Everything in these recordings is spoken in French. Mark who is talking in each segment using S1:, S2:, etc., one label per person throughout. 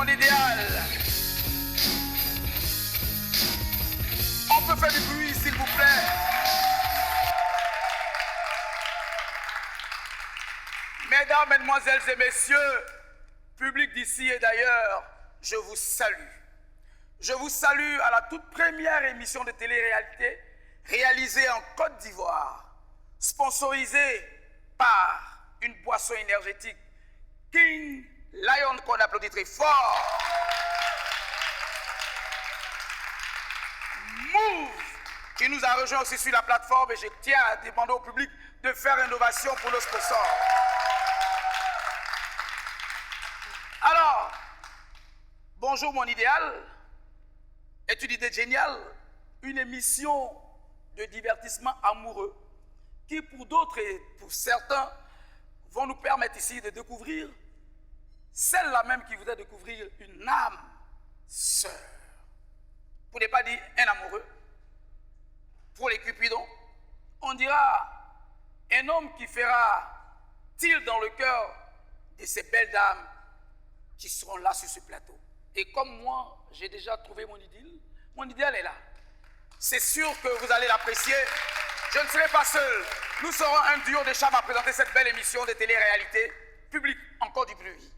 S1: mon idéal. On peut faire du bruit, s'il vous plaît. Mesdames, mesdemoiselles et messieurs, public d'ici et d'ailleurs, je vous salue. Je vous salue à la toute première émission de télé-réalité réalisée en Côte d'Ivoire, sponsorisée par une boisson énergétique, King Lion, qu'on applaudit très fort. Move, qui nous a rejoint aussi sur la plateforme, et je tiens à demander au public de faire une ovation pour nos sponsors. Alors, bonjour mon idéal, est une idée géniale, une émission de divertissement amoureux qui pour d'autres et pour certains vont nous permettre ici de découvrir celle-là même qui voudrait découvrir une âme sœur. Pour ne pas dire un amoureux, pour les cupidons, on dira un homme qui fera tilt dans le cœur de ces belles dames qui seront là sur ce plateau. Et comme moi, j'ai déjà trouvé mon idéal est là. C'est sûr que vous allez l'apprécier. Je ne serai pas seul. Nous serons un duo de charme à présenter cette belle émission de télé-réalité. Public, encore du bruit.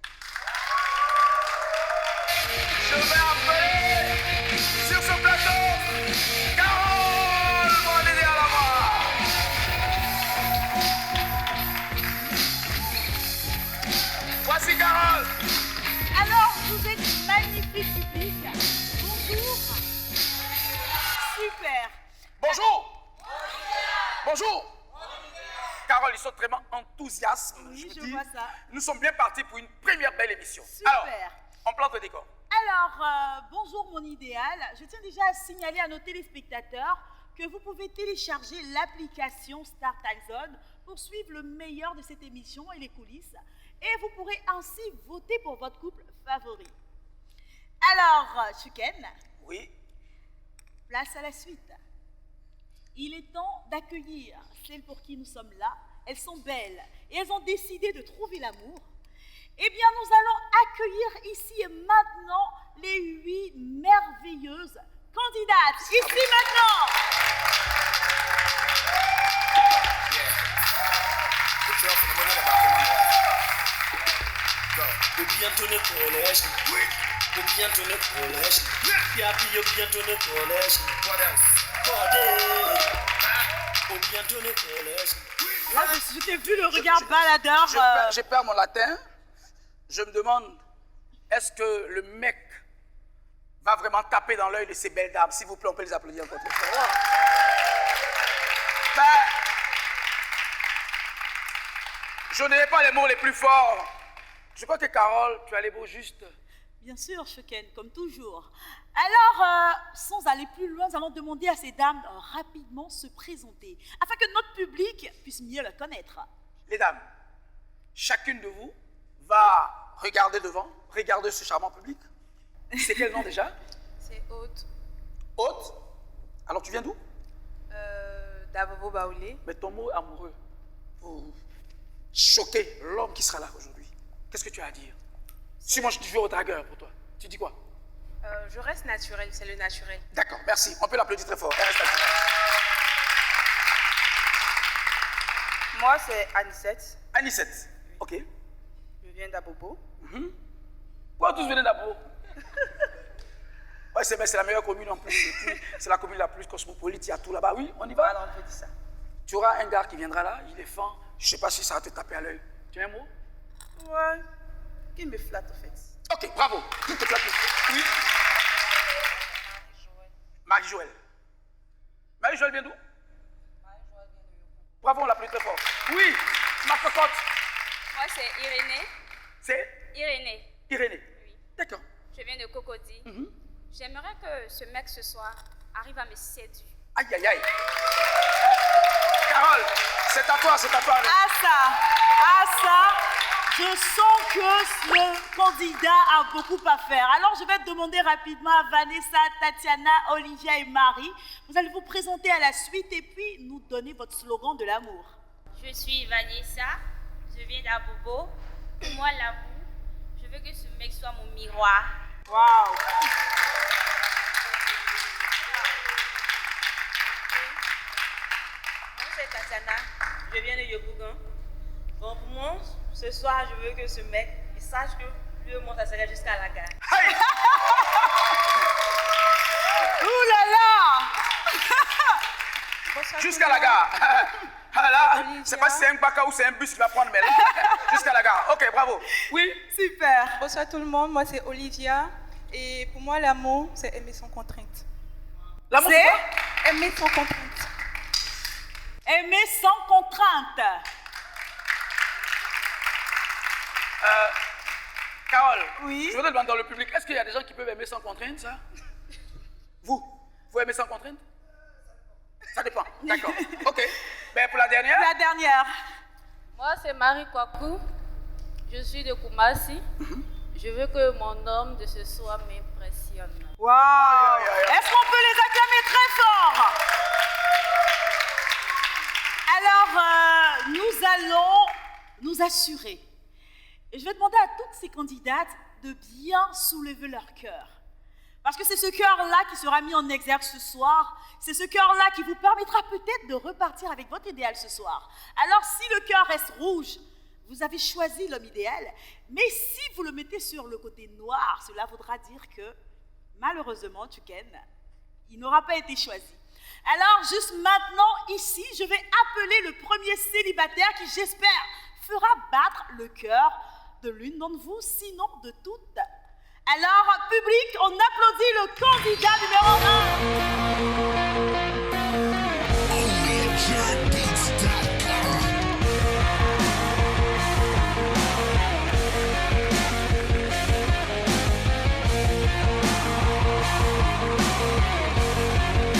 S1: Je vais appeler sur ce plateau Carole, mon idéal à moi. Voici Carole.
S2: Alors, vous êtes magnifique public. Bonjour. Super.
S1: Bonjour. Bonjour. Carole, ils sont vraiment enthousiastes.
S2: Oui, je
S1: dis,
S2: vois ça.
S1: Nous sommes bien partis pour une première belle émission.
S2: Super.
S1: Alors, on plante le décor.
S2: Alors, bonjour mon idéal. Je tiens déjà à signaler à nos téléspectateurs que vous pouvez télécharger l'application Star Time Zone pour suivre le meilleur de cette émission et les coulisses. Et vous pourrez ainsi voter pour votre couple favori. Alors, Shuken,
S1: Oui.
S2: place à la suite. Il est temps d'accueillir celles pour qui nous sommes là. Elles sont belles et elles ont décidé de trouver l'amour. Eh bien, nous allons accueillir ici et maintenant les 8 merveilleuses candidates. Ici maintenant. Là, je t'ai vu le regard baladeur.
S1: Je perds mon latin. Je me demande, est-ce que le mec va vraiment taper dans l'œil de ces belles dames? S'il vous plaît, on peut les applaudir encore très fort. Ben, je n'ai pas les mots les plus forts. Je crois que Carole, tu as les mots justes.
S2: Bien sûr, Shuken, comme toujours. Alors, sans aller plus loin, nous allons demander à ces dames de rapidement se présenter, afin que notre public puisse mieux la connaître.
S1: Les dames, chacune de vous va regarder devant, regarder ce charmant public. C'est quel nom déjà?
S3: C'est Haute.
S1: Haute. Alors tu viens d'où?
S3: Dabobo Baoulé.
S1: Mais ton mot amoureux pour choquer l'homme qui sera là aujourd'hui. Qu'est-ce que tu as à dire? Si moi je suis au dragueur pour toi, tu dis quoi?
S3: Je reste naturel, c'est le naturel.
S1: D'accord, merci. On peut l'applaudir très fort. Elle reste naturelle.
S3: Moi, c'est Anisette.
S1: Anisette. Ok.
S3: Je viens d'Abobo.
S1: Pourquoi tous venez d'abord? Ouais, c'est la meilleure commune en plus. C'est la commune la plus cosmopolite. Il y a tout là-bas. Oui, on y va.
S3: Alors, on peut dire ça.
S1: Tu auras un gars qui viendra là, il est fin. Je ne sais pas si ça va te taper à l'œil. Tu as un mot?
S3: Ouais. Qui me flatte, en fait.
S1: Ok, bravo. Tout te flatte. Oui. Marie-Joël. Marie-Joël vient d'où?
S3: Marie-Joël vient de Yoko.
S1: Bravo, on l'applaudit très fort. Oui, ma cocotte.
S4: Moi, c'est Irénée.
S1: C'est
S4: Irénée,
S1: Irénée.
S4: oui.
S1: D'accord.
S4: Je viens de Cocody. J'aimerais que ce mec ce soir arrive à me séduire.
S1: Aïe, aïe, aïe. Carole, c'est à toi, c'est à toi.
S2: Ah ça, je sens que le candidat a beaucoup à faire. Alors, je vais demander rapidement à Vanessa, Tatiana, Olivia et Marie. Vous allez vous présenter à la suite et puis nous donner votre slogan de l'amour.
S4: Je suis Vanessa, je viens d'Abobo. Pour moi, l'amour, je Je veux que ce mec soit mon miroir.
S2: Waouh.
S3: Moi, c'est Tatiana. Je viens de Yopougon. Bon, pour moi, ce soir, je veux que ce mec il sache que lui et moi, ça serait jusqu'à la gare.
S1: Hey!
S2: Ouh là là.
S1: Jusqu'à la gare. Ah là, c'est pas si c'est un baka ou c'est un bus qui va prendre, mais là, jusqu'à la gare. Ok, bravo. Oui.
S2: Super.
S3: Bonsoir tout le monde, moi c'est Olivia. Et pour moi, l'amour, c'est aimer sans contrainte.
S1: L'amour,
S2: C'est
S1: c'est quoi?
S3: Aimer sans contrainte.
S2: aimer sans contrainte.
S1: Carole,
S2: Oui.
S1: je voudrais demander dans le public, est-ce qu'il y a des gens qui peuvent aimer sans contrainte, ça? Vous aimez sans contrainte? Ça dépend, d'accord. Ok, ben pour la dernière?
S2: La dernière.
S5: Moi, c'est Marie Kwaku. Je suis de Kumasi. Je veux que mon homme de ce soir m'impressionne.
S2: Waouh.
S1: Aïe, aïe, aïe.
S2: Est-ce qu'on peut les acclamer très fort? Alors, nous allons nous assurer. Et je vais demander à toutes ces candidates de bien soulever leur cœur. Parce que c'est ce cœur-là qui sera mis en exergue ce soir. C'est ce cœur-là qui vous permettra peut-être de repartir avec votre idéal ce soir. Alors, si le cœur reste rouge, vous avez choisi l'homme idéal. Mais si vous le mettez sur le côté noir, cela voudra dire que, malheureusement, Tuken, il n'aura pas été choisi. Alors, juste maintenant, ici, je vais appeler le premier célibataire qui, j'espère, fera battre le cœur de l'une d'entre vous, sinon de toutes. Alors, public, on applaudit le candidat numéro 1.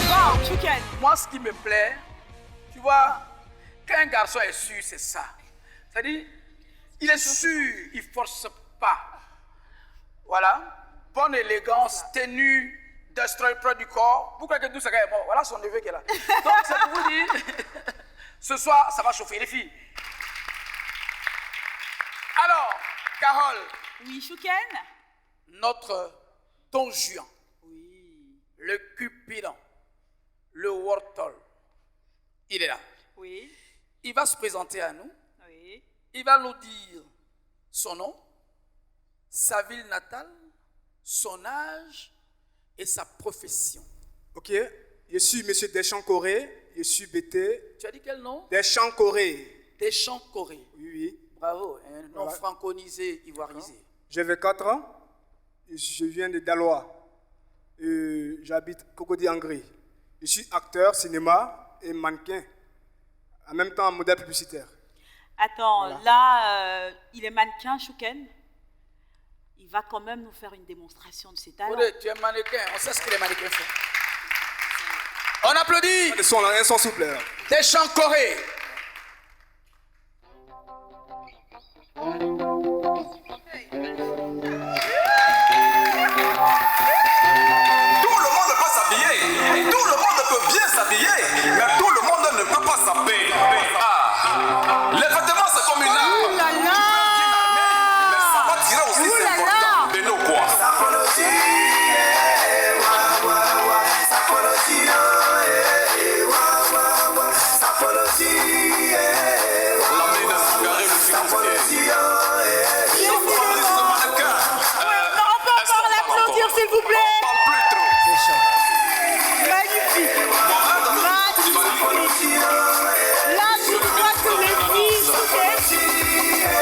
S2: Wow, Tuken.
S1: Moi, ce qui me plaît, tu vois, quand un garçon est sûr, c'est ça. C'est-à-dire, il est sûr, il ne force pas. Voilà. Bonne élégance, tenue, destroy près du corps. Pourquoi que tout ça est mort? Voilà son neveu qui est là. Donc, c'est pour vous dire, ce soir, ça va chauffer les filles. Alors, Carole,
S2: Oui, Tuken.
S1: notre Don Juan, le Cupidon, le Wortol, il est là.
S2: Oui,
S1: Il va se présenter à nous.
S2: oui.
S1: Il va nous dire son nom, sa ville natale, son âge et sa profession.
S6: Ok, je suis M. Deschamps-Corée, je suis BT.
S1: Tu as dit quel nom?
S6: Deschamps-Corée.
S1: Deschamps-Corée.
S6: Oui, oui.
S1: Bravo, un nom
S6: Voilà.
S1: franconisé, ivoirisé.
S6: J'ai 24 ans, je viens de Daloa. J'habite Cocody-Angri. Je suis acteur cinéma et mannequin, en même temps modèle publicitaire.
S2: Attends,
S6: Voilà.
S2: là, il est mannequin, Tuken. Il va quand même nous faire une démonstration de ses talents.
S1: Odé, tu es mannequin, on sait ce que les mannequins font. On applaudit
S6: Un son s'il vous plaît.
S1: Deschamps-Corée.
S7: Tout le monde peut s'habiller, tout le monde peut bien s'habiller, mais tout le monde ne peut pas s'habiller. Ah, les vêtements c'est comme une arme.
S2: Ouh là là!
S7: Mais ça va tirer aussi,
S2: Ouh
S7: c'est
S2: là
S7: important.
S2: là!
S7: De nos quoi. La main de Sangaré, le financier. Fabrice le mannequin.
S2: Non, on peut
S7: Est-ce qu'on
S2: encore
S7: parle
S2: l'applaudir,
S7: encore?
S2: s'il vous plaît.
S7: On parle plus trop.
S2: Magnifique. Magnifique. Là, je crois que les filles, Tuken.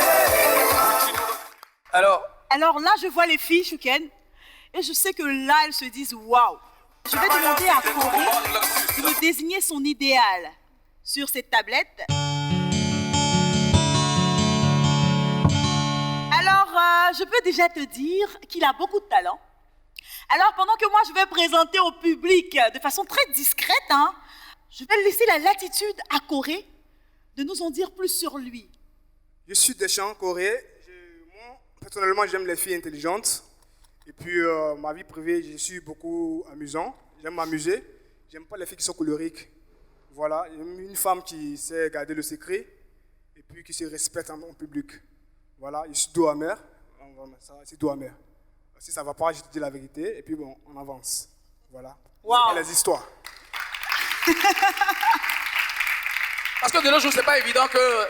S2: Alors là, je vois les filles, Tuken, et je sais que là, elles se disent waouh. Je vais demander à Corée de me désigner son idéal sur cette tablette. Alors, je peux déjà te dire qu'il a beaucoup de talent. Alors, pendant que moi, je vais présenter au public de façon très discrète, je vais laisser la latitude à Corée de nous en dire plus sur lui.
S6: Je suis Deschamps-Corée. Moi, personnellement, j'aime les filles intelligentes. Et puis, ma vie privée, je suis beaucoup amusant. J'aime m'amuser. J'aime pas les filles qui sont colériques. Voilà, j'aime une femme qui sait garder le secret et puis qui se respecte en public. Voilà, je suis doux amer. vraiment, ça, c'est tout amer. Si ça ne va pas, je te dis la vérité, et puis bon, on avance. Voilà.
S2: Wow.
S6: C'est les histoires.
S1: Parce que de nos jours, c'est pas évident que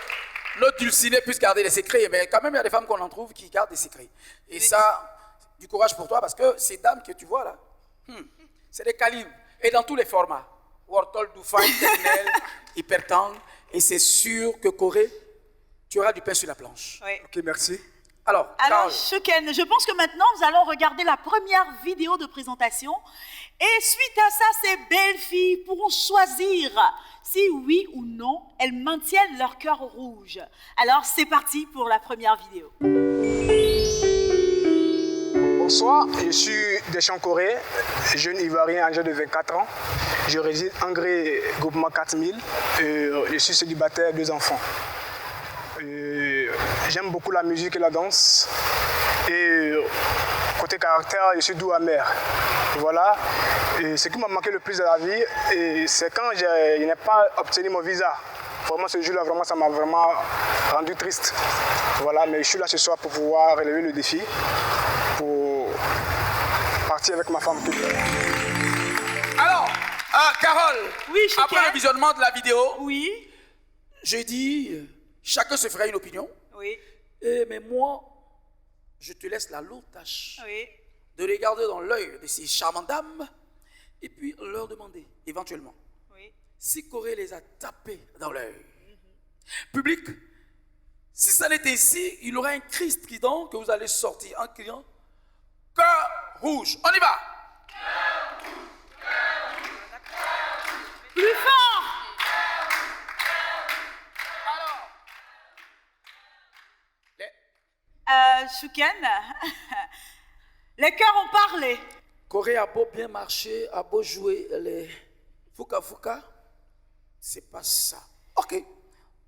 S1: notre dulciné puisse garder des secrets, mais quand même, il y a des femmes qu'on en trouve qui gardent des secrets. Et ça, du courage pour toi, parce que ces dames que tu vois là, c'est des calibres, et dans tous les formats. Wortol, Doufan, Terminel, Hypertang, et c'est sûr que Corée, tu auras du pain sur la planche.
S2: Oui.
S6: Ok, merci.
S1: Alors,
S2: Alors,
S1: Carole,
S2: Shuken, je pense que maintenant, nous allons regarder la première vidéo de présentation. Et suite à ça, ces belles filles pourront choisir si oui ou non, elles maintiennent leur cœur rouge. Alors, c'est parti pour la première vidéo.
S6: Bonsoir, je suis Deschamps Corée, jeune Ivoirien âgé de 24 ans. Je réside en Gré, groupement 4000. Je suis célibataire, 2 enfants. J'aime beaucoup la musique et la danse. Et côté caractère, je suis doux amer. Voilà. Et ce qui m'a manqué le plus de la vie, c'est quand je n'ai pas obtenu mon visa. Vraiment, ce jour-là, vraiment, ça m'a vraiment rendu triste. Voilà, mais je suis là ce soir pour pouvoir relever le défi, pour partir avec ma femme.
S1: alors, Carole,
S2: Oui, Shuken.
S1: après le visionnement de la vidéo,
S2: Oui,
S1: j'ai dit, chacun se fera une opinion.
S2: oui,
S1: Mais moi, je te laisse la lourde tâche
S2: oui.
S1: de regarder dans l'œil de ces charmantes dames et puis leur demander, éventuellement,
S2: Oui.
S1: si Corée les a tapés dans l'œil. Public, si ça n'était ici, il y aura un Christ qui donc que vous allez sortir en criant cœur rouge. On y va.
S2: Plus fort.
S1: Alors,
S2: Shuken, les cœurs ont parlé.
S1: Corée a beau bien marcher, a beau jouer les Fuka Fuka, c'est pas ça. Ok.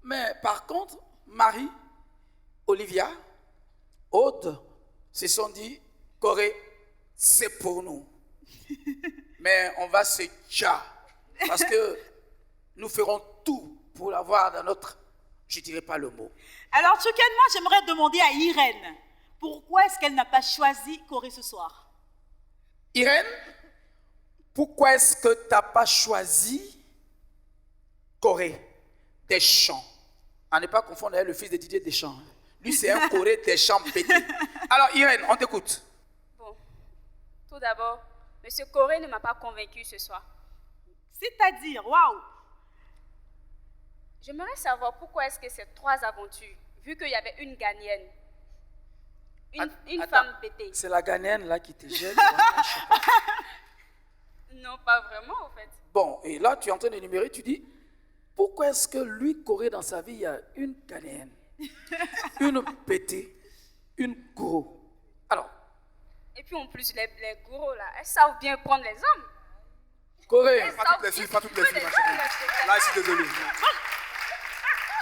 S1: Mais par contre, Marie, Olivia, Aude se sont dit, Corée, c'est pour nous. Mais on va se tcha. Parce que nous ferons tout pour l'avoir dans notre, je dirais pas le mot.
S2: Alors, Shuken, moi, j'aimerais demander à Irène, pourquoi est-ce qu'elle n'a pas choisi Corée ce soir?
S1: Irène, pourquoi est-ce que tu n'as pas choisi Corée Deschamps? À ne pas confondre avec le fils de Didier Deschamps. Lui, c'est un Corée Deschamps pété. Alors, Irène, on t'écoute.
S4: Bon, tout d'abord, M. Corée ne m'a pas convaincu ce soir.
S2: C'est-à-dire, waouh!
S4: J'aimerais savoir pourquoi est-ce que ces 3 aventures, vu qu'il y avait une Ghanéenne, une
S1: Attends,
S4: femme bêtée.
S1: c'est la Ghanéenne là qui te gêne.
S4: Non, pas vraiment, en fait.
S1: Bon, et là, tu es en train d'énumérer, tu dis, pourquoi est-ce que lui, Corée, dans sa vie, il y a une Ghanéenne, une pétée, une gros. Alors,
S4: Et puis en plus, les gourous, là, elles savent bien prendre les hommes.
S1: Corée,
S4: Elles
S6: Pas
S4: savent
S6: toutes les filles,
S4: bien
S6: pas toutes les filles, ma
S4: prendre
S6: chérie.
S4: les
S6: Là, je suis désolé.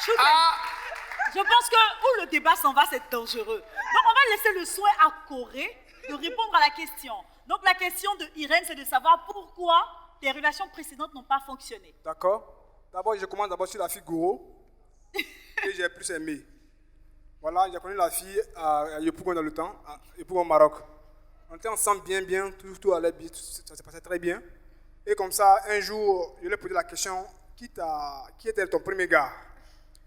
S2: Shuken, je pense que où le débat s'en va, c'est dangereux. Donc, on va laisser le soin à Corée de répondre à la question. Donc, la question de Irène, c'est de savoir pourquoi tes relations précédentes n'ont pas fonctionné.
S6: D'accord. D'abord, je commence d'abord sur la fille Gouro, que j'ai plus aimée. Voilà, j'ai connu la fille à Yopougon dans le temps, à Yopougon au Maroc. On était ensemble bien, tout allait bien, ça se passait très bien. Et comme ça, un jour, je lui ai posé la question, qui était ton premier gars?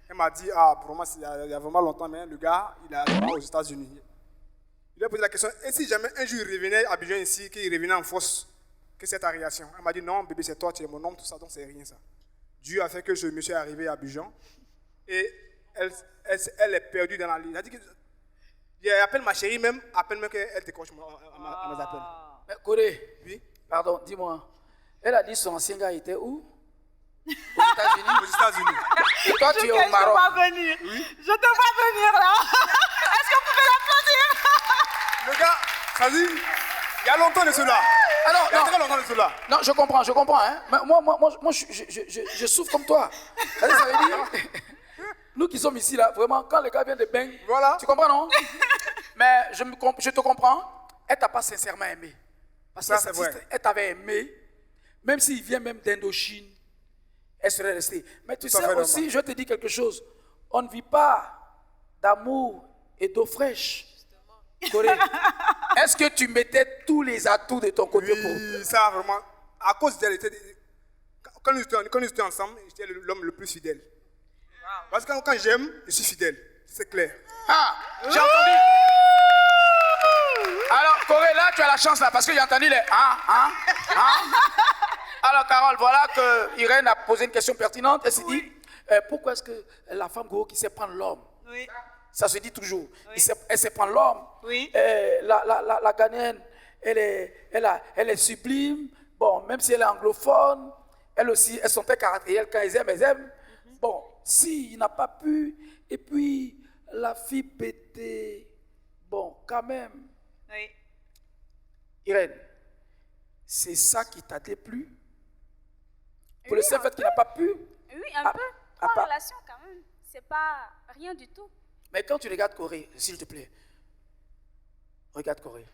S6: Elle m'a dit, pour moi, il y a vraiment longtemps, mais le gars, il est aux États-Unis. Je lui ai posé la question, et si jamais un jour il revenait à Abidjan ici, qu'il revenait en force, que c'est ta réaction? Elle m'a dit, non, bébé, c'est toi, tu es mon homme, tout ça, donc c'est rien ça. Dieu a fait que ce monsieur est arrivé à Abidjan, et elle est perdue dans la ligne. Elle a dit que, j'appelle ma chérie même, appelle même qu'elle décroche, elle me appelle.
S1: mais Corée,
S6: Oui,
S1: pardon, dis-moi, elle a dit son ancien gars était où? Aux États-Unis.
S6: aux États-Unis.
S1: Et toi, tu es au
S2: Je
S1: Maroc.
S2: te vois venir. Je te vois venir là. Est-ce que vous pouvez l'applaudir?
S6: Le gars, ça dit, il y a longtemps de cela.
S1: Ah non,
S6: Il y a
S1: non.
S6: très longtemps de cela.
S1: Non, je comprends, hein. Mais moi je souffre comme toi. Ça veut dire, nous qui sommes ici, là, vraiment, quand les gars viennent de Beng,
S6: Voilà.
S1: tu comprends, non? Mais je te comprends, elle t'a pas sincèrement aimé. Parce
S6: Ça,
S1: que
S6: c'est
S1: si
S6: vrai.
S1: elle t'avait aimé, même s'il vient même d'Indochine, elle serait restée. Mais tu
S6: Tout à
S1: sais
S6: fait
S1: aussi,
S6: normal.
S1: je te dis quelque chose, on ne vit pas d'amour et d'eau fraîche. Corée, est-ce que tu mettais tous les atouts de ton côté pour...
S6: Oui, ça vraiment. À cause d'elle, quand nous étions ensemble, j'étais l'homme le plus fidèle. Parce que quand j'aime, je suis fidèle. C'est clair.
S1: Ah, j'ai entendu. Alors, Corée, là, tu as la chance, là, parce que j'ai entendu les... Alors, Carole, voilà que Irène a posé une question pertinente. Elle s'est dit, pourquoi est-ce que la femme gros qui sait prendre l'homme?
S2: Oui.
S1: Ça se dit toujours. Elle sait prendre l'homme.
S2: Oui.
S1: La Ghanéenne, elle est sublime. Bon, même si elle est anglophone, elle aussi, elles sont très caractérielles. Quand elles aiment. Bon, s'il n'a pas pu, et puis la fille pétée, bon, quand même.
S2: Oui.
S1: Irène, c'est ça qui t'a déplu? Pour le seul fait qu'il n'a pas pu?
S4: Oui, un peu. Trois relations quand même. C'est pas rien du tout.
S1: Mais quand tu regardes Corée, s'il te plaît, regarde Corée.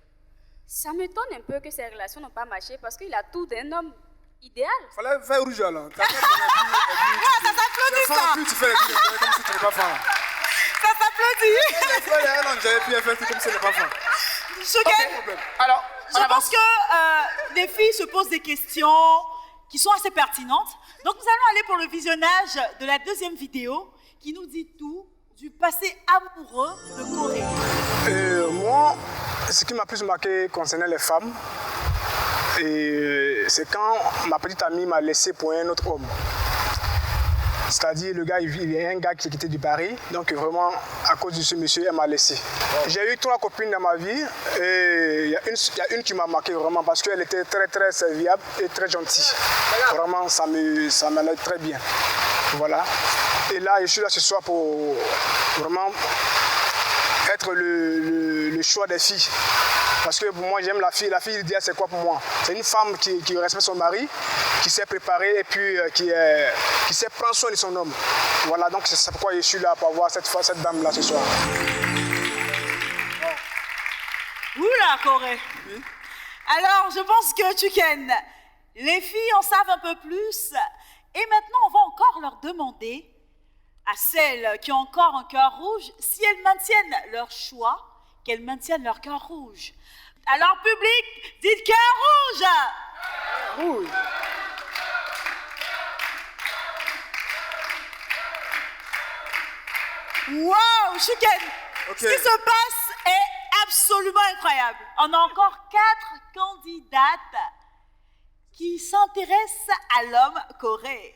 S4: Ça m'étonne un peu que ces relations n'ont pas marché parce qu'il a tout d'un homme idéal.
S6: Fallait faire rouge là.
S2: Ça s'applaudit ça.
S6: Plus tu fais les trucs comme si tu n'es pas fan.
S2: Ça s'applaudit.
S6: J'avais pu faire tout comme si tu n'es pas fan.
S2: Choquette.
S1: Alors,
S2: Je pense que les filles se posent des questions qui sont assez pertinentes. Donc nous allons aller pour le visionnage de la deuxième vidéo qui nous dit tout du passé amoureux de Corée.
S6: Moi, ce qui m'a plus marqué concernait les femmes, c'est quand ma petite amie m'a laissé pour un autre homme. C'est-à-dire, le gars, il y a un gars qui est quitté du Paris, donc vraiment, à cause de ce monsieur, elle m'a laissé. J'ai eu 3 copines dans ma vie, et il y a une qui m'a marqué vraiment parce qu'elle était très, très serviable et très gentille. Vraiment, ça m'allait très bien. Voilà. Et là, je suis là ce soir pour vraiment être le choix des filles. Parce que pour moi, j'aime la fille. La fille idéale, c'est quoi pour moi? C'est une femme qui respecte son mari, qui sait préparer et puis qui sait prendre soin de son homme. Voilà, donc c'est pourquoi je suis là pour voir cette dame-là ce soir.
S2: Oula, Corée. Oui. Alors, je pense que Chuken, les filles en savent un peu plus. Et maintenant, on va encore leur demander à celles qui ont encore un cœur rouge si elles maintiennent leur choix, qu'elles maintiennent leur cœur rouge. Alors, public, dites cœur rouge.
S6: Rouge.
S2: Wow, Chuken, ce qui se passe est absolument incroyable. On a encore 4 candidates qui s'intéressent à l'homme Corée.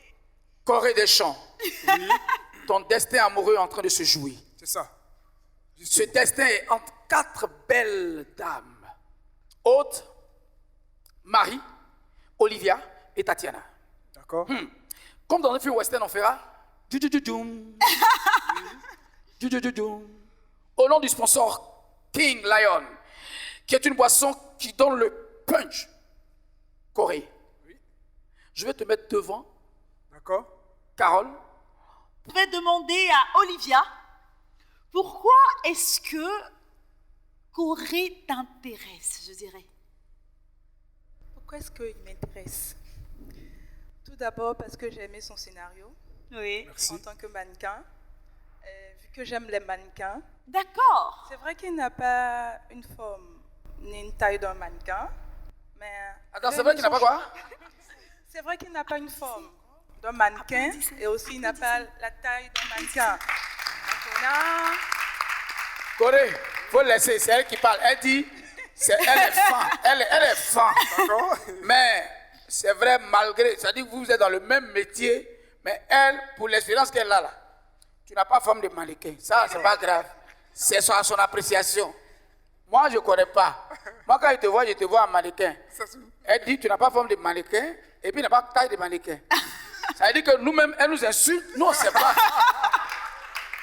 S1: Corée des champs. Oui. Ton destin amoureux est en train de se jouer.
S6: C'est ça.
S1: Ce destin est entre 4 belles dames. Aude, Marie, Olivia et Tatiana.
S6: D'accord.
S1: Comme dans le film western, on fera... Au nom du sponsor King Lion, qui est une boisson qui donne le punch. Corée.
S6: Oui.
S1: Je vais te mettre devant.
S6: D'accord.
S1: Carole.
S2: Je vais demander à Olivia, pourquoi est-ce que Corée t'intéresse, je dirais?
S8: Pourquoi est-ce qu'il m'intéresse? Tout d'abord parce que j'ai aimé son scénario.
S2: Oui.
S6: Merci.
S8: En tant que mannequin. Vu que j'aime les mannequins.
S2: D'accord.
S8: C'est vrai qu'il n'a pas une forme ni une taille d'un mannequin. Mais
S1: attends, c'est vrai qu'il n'a pas quoi?
S8: C'est vrai qu'il n'a pas une forme d'un mannequin et aussi il n'a pas la taille d'un mannequin.
S1: Corée, il faut laisser, c'est elle qui parle. Elle dit, elle est fan. Elle est fan. D'accord? Mais c'est vrai, malgré, c'est-à-dire que vous êtes dans le même métier, mais elle, pour l'expérience qu'elle a là, tu n'as pas forme de mannequin. Ça, c'est pas grave. C'est son appréciation. Moi, je ne connais pas. Moi, quand je te vois en mannequin. Elle dit, tu n'as pas forme de mannequin, et puis tu n'as pas taille de mannequin. Ça veut dire que nous-mêmes, elle nous insulte. Nous, on ne sait pas.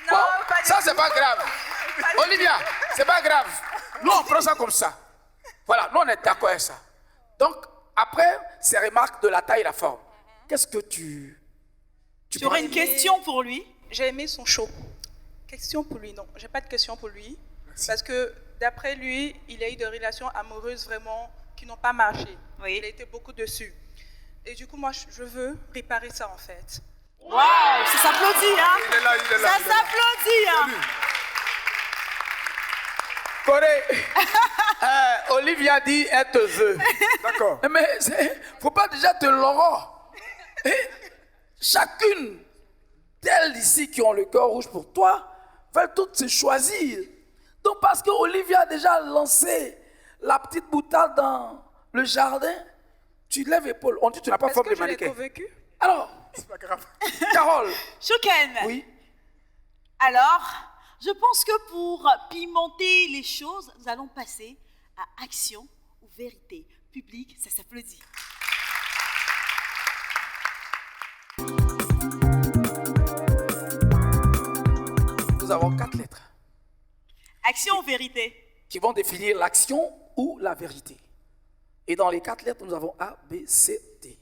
S8: Non,
S1: bon,
S8: pas
S1: ça, c'est pas grave. Olivia, c'est pas grave. Nous, on prend ça comme ça. Voilà, nous, on est d'accord avec ça. Donc, après ces remarques de la taille et la forme, qu'est-ce que tu
S2: aurais une question pour lui?
S8: J'ai aimé son show. Question pour lui, non. J'ai pas de question pour lui. Merci. Parce que, d'après lui, il a eu des relations amoureuses vraiment qui n'ont pas marché.
S2: Oui.
S8: Il a été beaucoup dessus. Et du coup, moi, je veux réparer ça, en fait.
S2: Waouh, ça s'applaudit, hein?
S6: Il est là.
S2: Ça s'applaudit, hein?
S1: Corée, Olivia dit elle te veut.
S6: D'accord.
S1: Mais faut pas déjà te l'aura. Chacune d'elles ici qui ont le cœur rouge pour toi veulent toutes se choisir. Donc parce que Olivia a déjà lancé la petite boutade dans le jardin, tu lèves l'épaule. On dit que tu n'as pas forme de mannequin.
S8: Est-ce que je l'ai convaincu?
S1: Alors,
S6: C'est pas grave.
S1: Carole.
S2: Chouken.
S1: Oui.
S2: Alors, je pense que pour pimenter les choses, nous allons passer à action ou vérité. Public, ça s'applaudit.
S1: Nous avons 4 lettres
S2: Action ou vérité?
S1: qui vont définir l'action ou la vérité. Et dans les 4 lettres, nous avons A, B, C, D.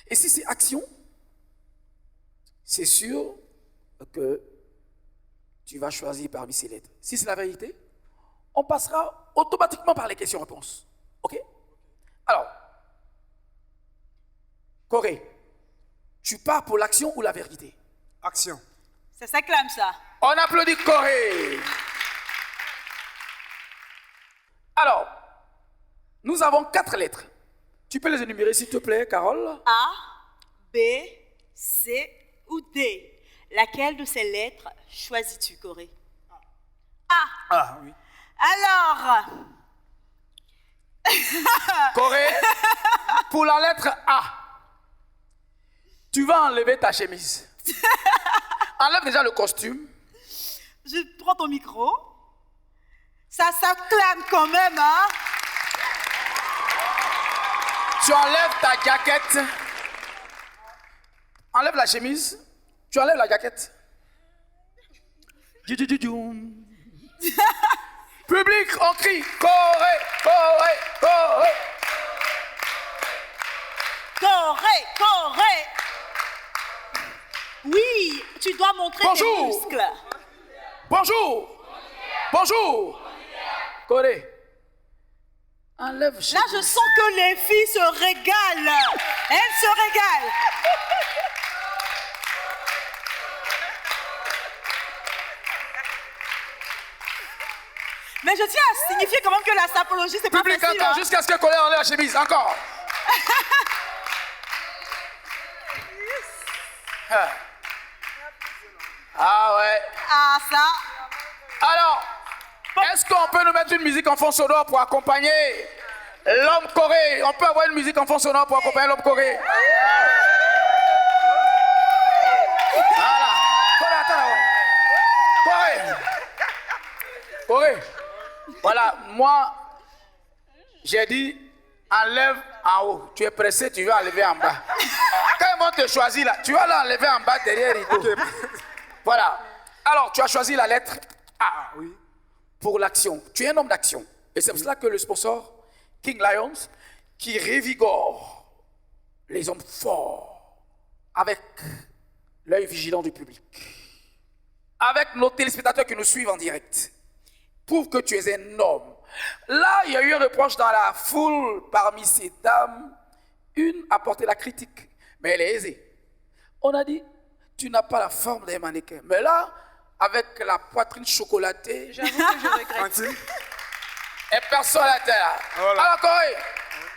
S1: Et si c'est action, c'est sûr que tu vas choisir parmi ces lettres. Si c'est la vérité, on passera automatiquement par les questions-réponses. OK? Alors, Corée, tu pars pour l'action ou la vérité?
S6: Action.
S2: Ça s'acclame, ça.
S1: On applaudit Corée. Alors, nous avons 4 lettres. Tu peux les énumérer s'il te plaît, Carole?
S2: A, B, C ou D? Laquelle de ces lettres choisis-tu, Corée? A.
S6: Ah oui.
S2: Alors,
S1: Corée, pour la lettre A, tu vas enlever ta chemise. Enlève déjà le costume.
S2: je prends ton micro. Ça s'acclame quand même, hein?
S1: Tu enlèves ta jaquette. Enlève la chemise. Tu enlèves la jaquette. Public, on crie Corée, Corée, Corée.
S2: Corée, Corée. Oui, tu dois montrer
S1: Bonjour.
S2: tes muscles.
S1: Bonjour. Bonjour. Corée. Enlève
S2: Là,
S1: chemise.
S2: je sens que les filles se régalent. Elles se régalent. Mais je tiens à signifier quand même que la sapologie, c'est pas
S1: Public
S2: facile.
S1: encore,
S2: Hein.
S1: jusqu'à ce que Corée enlève la chemise. Encore. Ah ouais.
S2: Ah, ça.
S1: Alors, est-ce qu'on peut nous mettre une musique en fond sonore pour accompagner l'homme Corée? On peut avoir une musique en fond sonore pour accompagner l'homme Corée. Voilà. Corée, attends. Corée. Corée. Voilà, moi, j'ai dit, enlève en haut. Tu es pressé, tu vas enlever en bas. Quand ils vont te choisir là, tu vas l'enlever en bas derrière les rideau. Voilà. Alors, tu as choisi la lettre A.
S6: Oui.
S1: Pour l'action. Tu es un homme d'action. Et c'est pour cela que le sponsor King Lions, qui révigore les hommes forts avec l'œil vigilant du public, avec nos téléspectateurs qui nous suivent en direct, prouve que tu es un homme. Là, il y a eu un reproche dans la foule parmi ces dames. Une a porté la critique, mais elle est aisée. On a dit, tu n'as pas la forme d'un mannequin. Mais là, avec la poitrine chocolatée,
S8: J'avoue que je regrette.
S6: Francine.
S1: et personne à terre.
S6: Voilà.
S1: Alors, Corée,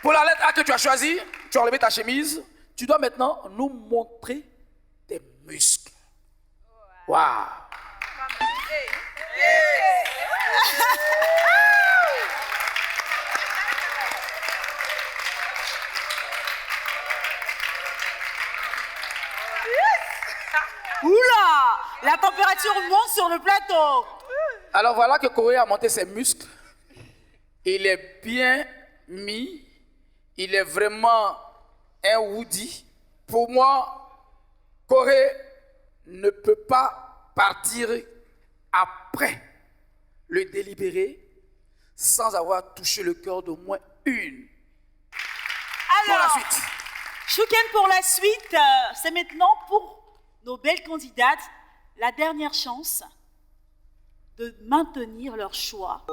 S1: pour la lettre A que tu as choisie, tu as enlevé ta chemise. Tu dois maintenant nous montrer tes muscles. Waouh!
S2: Oula, la température monte sur le plateau.
S1: Alors voilà que Corée a monté ses muscles. Il est bien mis. Il est vraiment un Woody. Pour moi, Corée ne peut pas partir après le délibéré sans avoir touché le cœur d'au moins une. Pour la
S2: Alors,
S1: suite.
S2: Chouken, pour la suite, c'est maintenant pour nos belles candidates la dernière chance de maintenir leur choix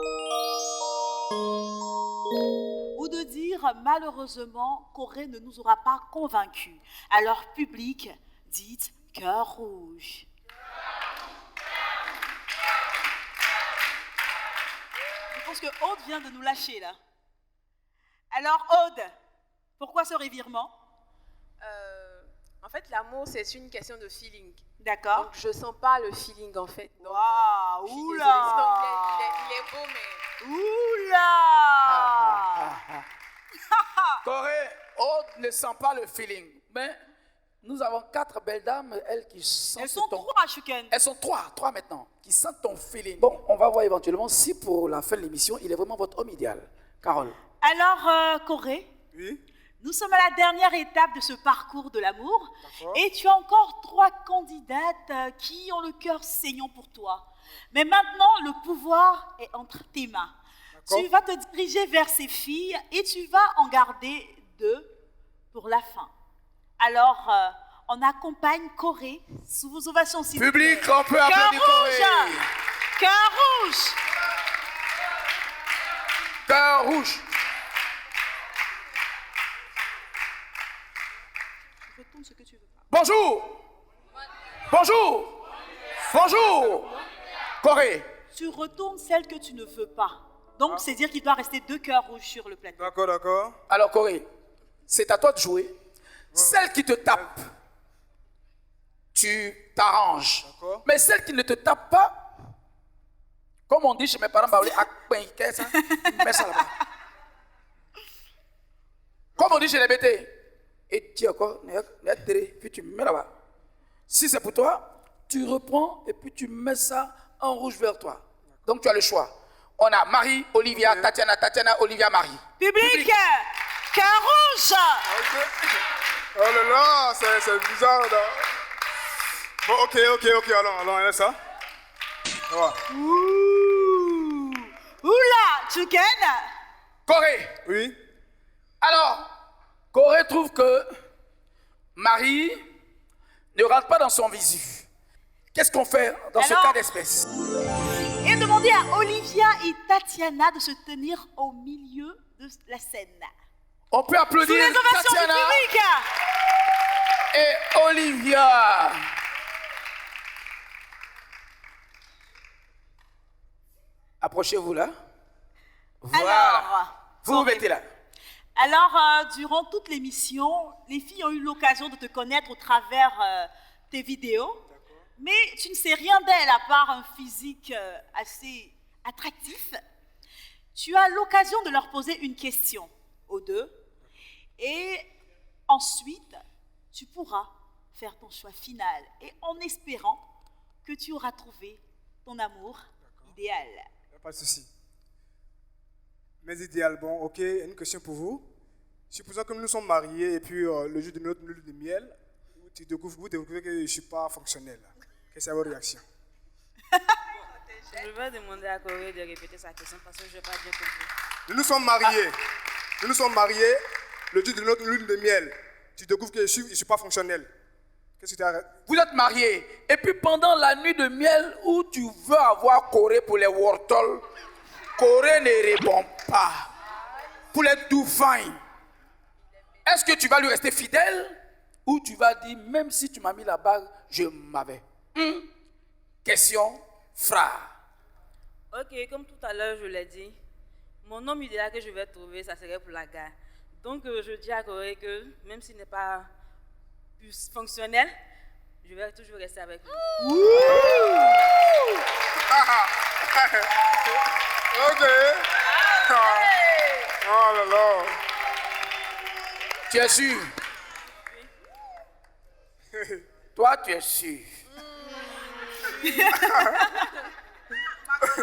S2: ou de dire malheureusement Corée ne nous aura pas convaincus. Alors public, dites cœur rouge. pense que Aude vient de nous lâcher là. Alors Aude, pourquoi ce revirement?
S9: En fait, l'amour, c'est une question de feeling.
S2: D'accord.
S9: Donc, je sens pas le feeling, en fait. Donc,
S2: Waouh,
S9: je suis
S2: oula.
S9: désolée, cet anglais, il est beau, mais...
S2: Oula.
S1: Corée, Aude ne sent pas le feeling. Mais nous avons 4 belles dames, elles qui sentent
S2: Elles sont
S1: ton...
S2: 3, Shuken.
S1: Elles sont 3 maintenant, qui sentent ton feeling. Bon, on va voir éventuellement si pour la fin de l'émission, il est vraiment votre homme idéal. Carole.
S2: Alors, Corée,
S6: Oui.
S2: nous sommes à la dernière étape de ce parcours de l'amour.
S6: D'accord.
S2: Et tu as encore 3 candidates qui ont le cœur saignant pour toi. Mais maintenant, le pouvoir est entre tes mains.
S6: D'accord.
S2: Tu vas te diriger vers ces filles et tu vas en garder 2 pour la fin. Alors, on accompagne Corée sous vos ovations. S'il vous plaît.
S1: Public, on peut
S2: Cœur
S1: applaudir Corée.
S2: rouge. Cœur rouge.
S1: Cœur rouge.
S2: Retourne ce que tu veux pas.
S1: Bonjour. Bonjour. Bonjour. Corée.
S2: Tu retournes celle que tu ne veux pas. Donc, c'est dire qu'il doit rester 2 cœurs rouges sur le plateau.
S6: D'accord, d'accord.
S1: Alors Corée, c'est à toi de jouer. Celle qui te tape, tu t'arranges.
S6: D'accord.
S1: Mais celle qui ne te tape pas, comme on dit chez mes parents, qu'est-ce mets ça là-bas. Comme on dit chez les BT, et tu encore, puis tu mets là-bas. Si c'est pour toi, tu reprends et puis tu mets ça en rouge vers toi. Donc tu as le choix. On a Marie, Olivia, Tatiana, Tatiana, Olivia, Marie.
S2: Public, cœur rouge.
S6: Oh là là, c'est bizarre. Là. Bon, ok, allons, laisse ça. Voilà.
S2: Ouh. Oula, Chuken.
S1: Corée.
S6: Oui.
S1: Alors, Corée trouve que Marie ne rentre pas dans son visu. Qu'est-ce qu'on fait dans ce cas d'espèce?
S2: Et demandez à Olivia et Tatiana de se tenir au milieu de la scène.
S1: On peut
S2: Sous
S1: applaudir
S2: les ovations
S1: Tatiana
S2: du public.
S1: et Olivia. Approchez-vous là. Voilà.
S2: Alors,
S1: Vous vous mettez là.
S2: Alors, durant toute l'émission, les filles ont eu l'occasion de te connaître au travers tes vidéos. Mais tu ne sais rien d'elle à part un physique assez attractif. Tu as l'occasion de leur poser une question aux 2. Et ensuite, tu pourras faire ton choix final. Et en espérant que tu auras trouvé ton amour idéal.
S6: Pas de souci. Mes idéales, bon, ok, une question pour vous. Supposons que nous sommes mariés et puis le jour de notre lune de miel, vous découvrez que je ne suis pas fonctionnel. Quelle est votre réaction?
S3: Je vais demander à Corée de répéter sa question parce que je ne vais pas bien comprendre.
S6: Nous sommes mariés. Nous sommes mariés. Le jour de notre lune de miel, tu découvres que je ne suis pas fonctionnel. Qu'est-ce que tu as...
S1: Vous êtes mariés. Et puis pendant la nuit de miel où tu veux avoir Corée pour les Wortol, Corée ne répond pas. Pour les dauphins. Est-ce que tu vas lui rester fidèle ou tu vas dire, même si tu m'as mis la bague, je m'avais. Question, frère.
S3: Ok, comme tout à l'heure je l'ai dit, mon homme idéal que je vais trouver, ça serait pour la gare. Donc je dis à Corée que même s'il n'est pas plus fonctionnel, je vais toujours rester avec lui.
S6: Ok. Oh là là.
S1: Tu es sûr? Toi, tu es sûr?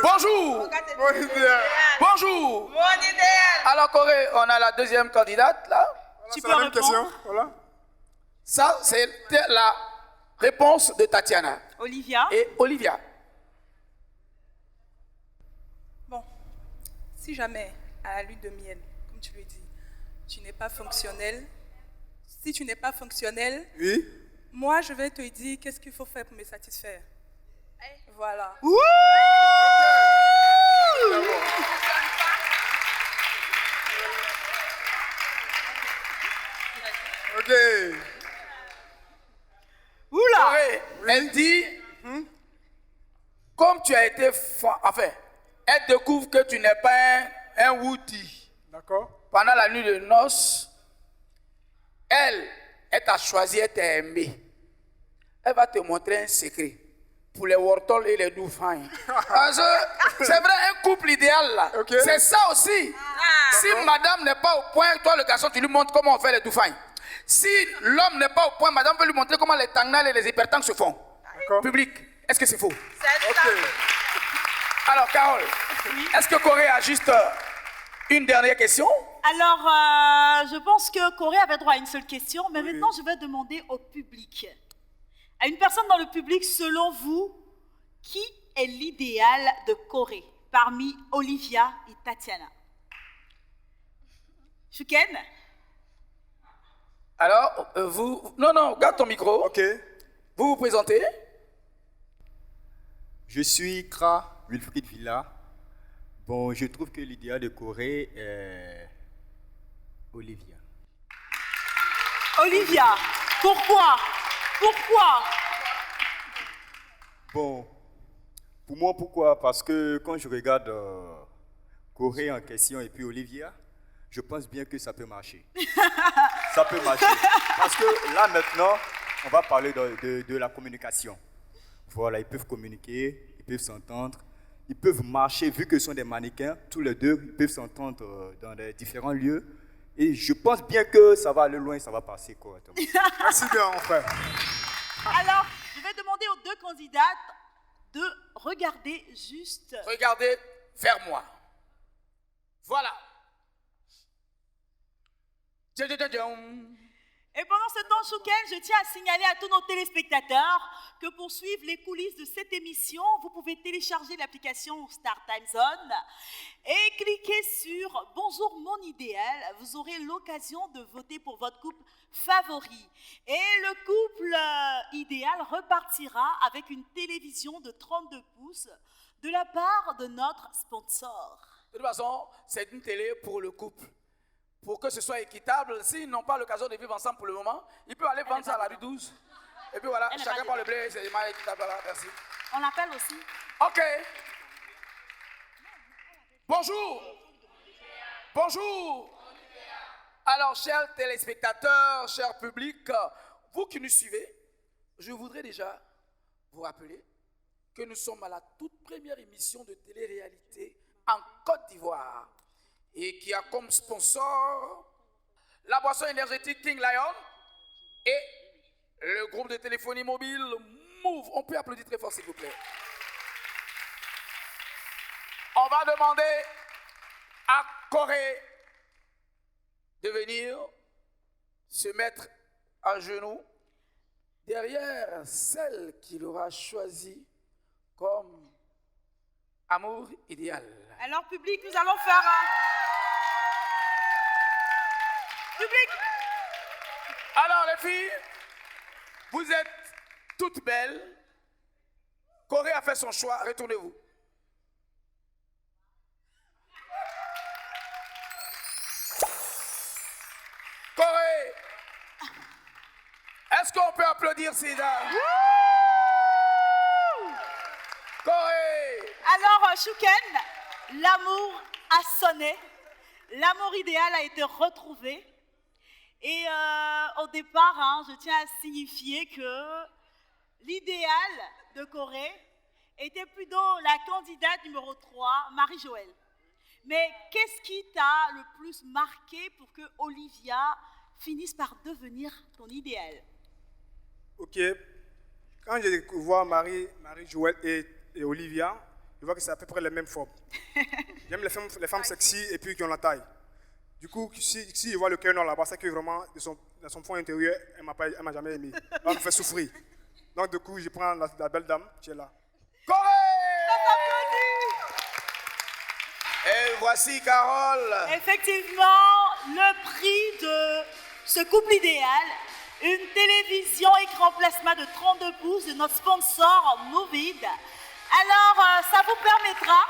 S1: Bonjour.
S6: Mon idéal.
S1: Bonjour.
S3: Mon idéal.
S1: Alors Corée, on a la deuxième candidate là.
S2: Tu
S6: C'est
S2: peux
S6: la même
S2: répondre.
S6: question. Voilà.
S1: Ça, c'était la réponse de Tatiana
S2: Olivia.
S1: et Olivia.
S8: Bon, si jamais, à la lune de miel, comme tu le dis, tu n'es pas fonctionnel, si tu n'es pas fonctionnel,
S6: Oui.
S8: moi, je vais te dire qu'est-ce qu'il faut faire pour me satisfaire. Voilà.
S6: Ok.
S2: Oula.
S1: Corée, elle dit, comme tu as été, enfin, elle découvre que tu n'es pas un Woody.
S6: D'accord.
S1: Pendant la nuit de noces, elle t'a choisi, elle t'a aimé. Elle va te montrer un secret pour les Wortol et les Doufains. C'est vrai, un couple idéal là.
S6: Okay.
S1: C'est ça aussi. Si madame n'est pas au point, toi le garçon, tu lui montres comment on fait les Doufains. Si l'homme n'est pas au point, madame peut lui montrer comment les Tangnal et les hypertangs se font. Public, est-ce que c'est faux?
S9: C'est ça.
S1: Alors, Carole, est-ce que Corée a juste une dernière question?
S2: Alors, je pense que Corée avait droit à une seule question, mais maintenant je vais demander au public. À une personne dans le public, selon vous, qui est l'idéal de Corée parmi Olivia et Tatiana? Shuken?
S1: Alors, vous... Non, garde ton micro.
S6: Ok.
S1: Vous vous présentez?
S10: Je suis Kra Wilfried Villa. Bon, je trouve que l'idéal de Corée est Olivia.
S2: Olivia, pourquoi? Pourquoi?
S10: Bon, pour moi, pourquoi? Parce que quand je regarde Corée en question et puis Olivia, je pense bien que ça peut marcher. Ça peut marcher. Parce que là, maintenant, on va parler de la communication. Voilà, ils peuvent communiquer, ils peuvent s'entendre, ils peuvent marcher, vu que ce sont des mannequins, tous les deux, ils peuvent s'entendre dans les différents lieux. Et je pense bien que ça va aller loin, ça va passer correctement.
S6: Merci bien, mon frère.
S2: Alors, je vais demander aux deux candidates de regarder juste...
S1: Regardez vers moi. Voilà.
S2: Et pendant ce temps, Shuken, je tiens à signaler à tous nos téléspectateurs que pour suivre les coulisses de cette émission, vous pouvez télécharger l'application Star Time Zone et cliquer sur « Bonjour mon idéal ». Vous aurez l'occasion de voter pour votre couple favori. Et le couple idéal repartira avec une télévision de 32 pouces de la part de notre sponsor.
S1: De toute façon, c'est une télé pour le couple. Pour que ce soit équitable, s'ils n'ont pas l'occasion de vivre ensemble pour le moment, ils peuvent aller vendre ça à la rue 12. Et puis voilà, chacun prend le blé, c'est mal équitable. Voilà, merci.
S2: On l'appelle aussi.
S1: Ok. Bonjour. Bonjour. Alors, chers téléspectateurs, chers publics, vous qui nous suivez, je voudrais déjà vous rappeler que nous sommes à la toute première émission de télé-réalité en Côte d'Ivoire et qui a comme sponsor la boisson énergétique King Lion et le groupe de téléphonie mobile Move. On peut applaudir très fort, s'il vous plaît. On va demander à Corée de venir se mettre à genoux derrière celle qu'il aura choisie comme amour idéal.
S2: Alors, public, nous allons faire un... Public!
S1: Alors, les filles, vous êtes toutes belles. Corée a fait son choix. Retournez-vous. Corée, est-ce qu'on peut applaudir ces dames? Corée!
S2: Alors, Shuken, l'amour a sonné. L'amour idéal a été retrouvé. Et au départ, je tiens à signifier que l'idéal de Corée était plutôt la candidate numéro 3, Marie-Joëlle. Mais qu'est-ce qui t'a le plus marqué pour que Olivia finisse par devenir ton idéal?
S6: Ok. Quand j'ai découvert Marie-Joëlle et Olivia, je vois que c'est à peu près les mêmes formes. J'aime les femmes sexy et puis qui ont la taille. Du coup, si je vois le cœur noir là-bas, c'est que vraiment, dans son fond intérieur, elle ne m'a jamais aimé. Elle me fait souffrir. Donc, du coup, je prends la belle dame qui est là.
S1: Corée! Et voici Carole.
S2: Effectivement, le prix de ce couple idéal, une télévision écran plasma de 32 pouces de notre sponsor Movid. Alors, ça vous permettra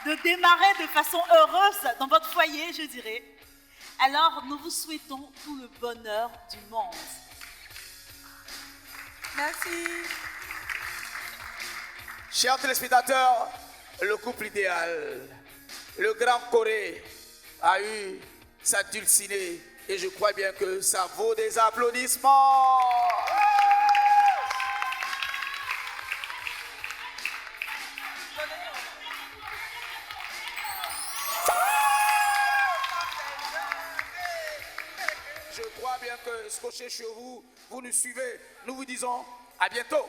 S2: de démarrer de façon heureuse dans votre foyer, je dirais. Alors, nous vous souhaitons tout le bonheur du monde.
S8: Merci.
S1: Chers téléspectateurs, le couple idéal. Le grand Corée a eu sa dulcinée et je crois bien que ça vaut des applaudissements. Je crois bien que scotché chez vous, vous nous suivez. Nous vous disons à bientôt.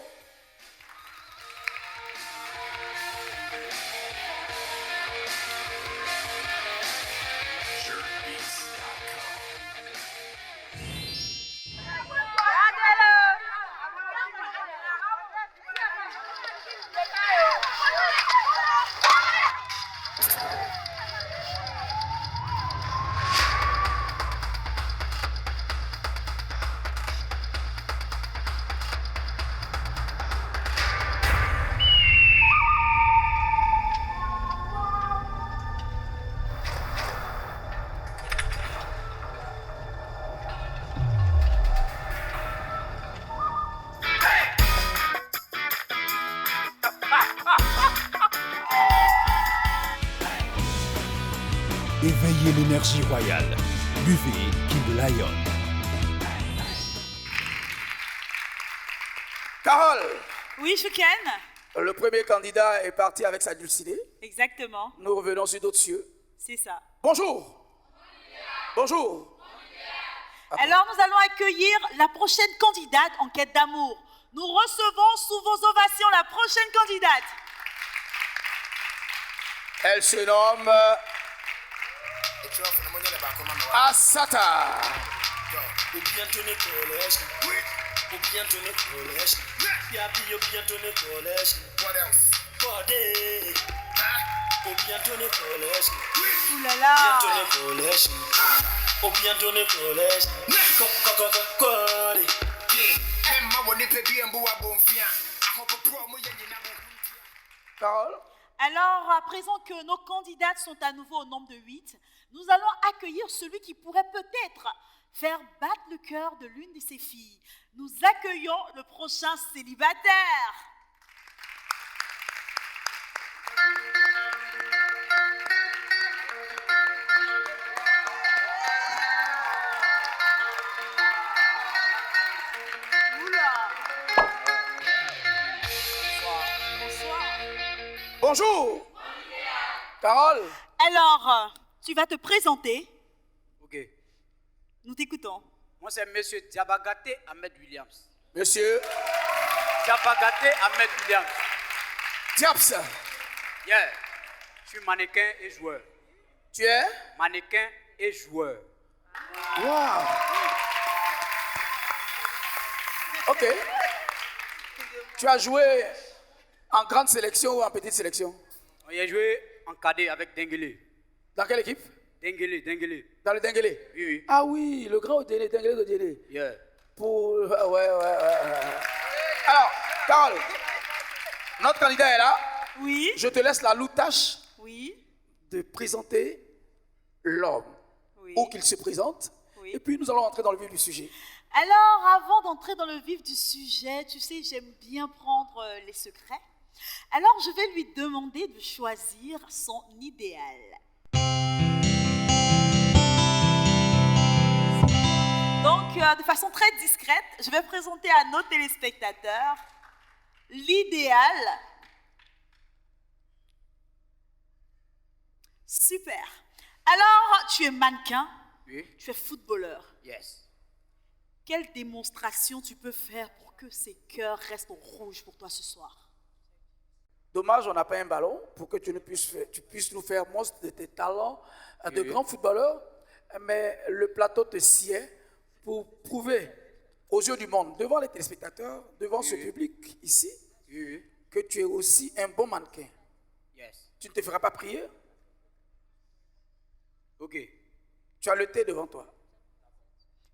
S11: Éveillez l'énergie royale. Buvez King Lion.
S1: Carole.
S2: Oui, Chouken.
S1: Le premier candidat est parti avec sa dulcinée.
S2: Exactement.
S1: Nous revenons sur d'autres cieux.
S2: C'est ça.
S1: Bonjour. Bonjour.
S2: Alors, nous allons accueillir la prochaine candidate en quête d'amour. Nous recevons sous vos ovations la prochaine candidate.
S1: Elle se nomme Asata.
S2: Ouh là là.
S1: Carole.
S2: Alors, à présent que nos candidates sont à nouveau au nombre de 8, nous allons accueillir celui qui pourrait peut-être faire battre le cœur de l'une de ses filles. Nous accueillons le prochain célibataire. Oula. Bonsoir.
S1: Bonjour. Carole.
S2: Alors, tu vas te présenter.
S12: Ok.
S2: Nous t'écoutons.
S12: Moi, c'est Monsieur Diabagate Ahmed Williams.
S1: Monsieur
S12: Diabagate Ahmed Williams.
S1: Diaps.
S12: Yeah. Je suis mannequin et joueur.
S1: Tu es
S12: mannequin et joueur.
S1: Wow. Ok. Tu as joué en grande sélection ou en petite sélection?
S12: J'ai joué en cadet avec Denguele.
S1: Dans quelle équipe?
S12: Denguele.
S1: Dans le Denguele?
S12: Oui.
S1: Ah oui, le grand Denguele de Denguele.
S12: Yeah.
S1: Pour... Ouais. Alors, Carole, notre candidat est là.
S2: Oui.
S1: Je te laisse la lourde tâche.
S2: Oui.
S1: De présenter l'homme.
S2: Oui.
S1: Où qu'il se présente.
S2: Oui.
S1: Et puis nous allons entrer dans le vif du sujet.
S2: Alors, avant d'entrer dans le vif du sujet, tu sais, j'aime bien prendre les secrets. Alors, je vais lui demander de choisir son idéal. Donc, de façon très discrète, je vais présenter à nos téléspectateurs l'idéal. Super. Alors, tu es mannequin,
S12: Oui.
S2: tu es footballeur.
S12: Yes.
S2: Quelle démonstration tu peux faire pour que ces cœurs restent rouges pour toi ce soir?
S1: Dommage, on n'a pas un ballon pour que tu puisses nous faire montre de tes talents de
S12: Oui.
S1: grand footballeur. Mais le plateau te sied pour prouver aux yeux du monde, devant les téléspectateurs, devant ce public ici, que tu es aussi un bon mannequin.
S12: Yes.
S1: Tu ne te feras pas prier?
S12: Ok.
S1: Tu as le thé devant toi.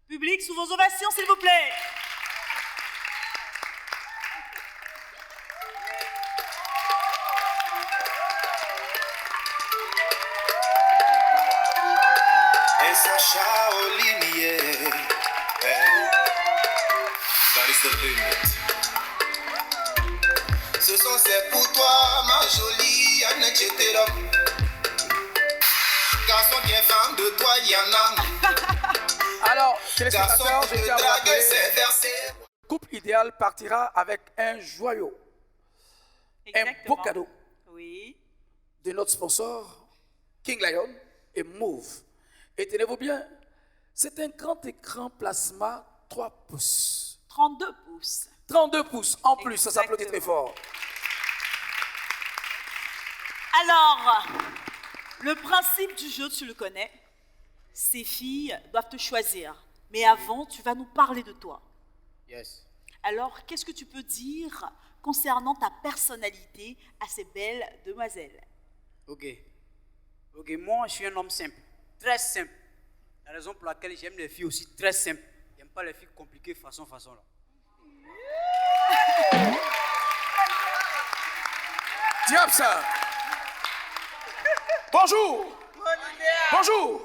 S2: Public, sous vos ovations, s'il vous plaît.
S13: Essa Shaolin, yeah. That is the limit. Ce chanson c'est pour toi, ma jolie Annette Chétérom. Garçon qui est fan de toi, Yana.
S1: Alors, téléspectateurs, je tiens à vous rappeler, couple idéal partira avec un joyau, un beau cadeau de notre sponsor, King Lion et Move. Et tenez-vous bien, c'est un grand écran plasma 3 pouces.
S2: 32 pouces.
S1: 32 pouces en plus, ça s'applaudit très fort.
S2: Alors, le principe du jeu, tu le connais. Ces filles doivent te choisir. Mais avant, tu vas nous parler de toi.
S12: Yes.
S2: Alors, qu'est-ce que tu peux dire concernant ta personnalité à ces belles demoiselles?
S12: Ok. Ok, moi, je suis un homme simple. Très simple. La raison pour laquelle j'aime les filles aussi très simples. J'aime pas les filles compliquées façon là.
S1: Diable ça. Bonjour. Bonjour.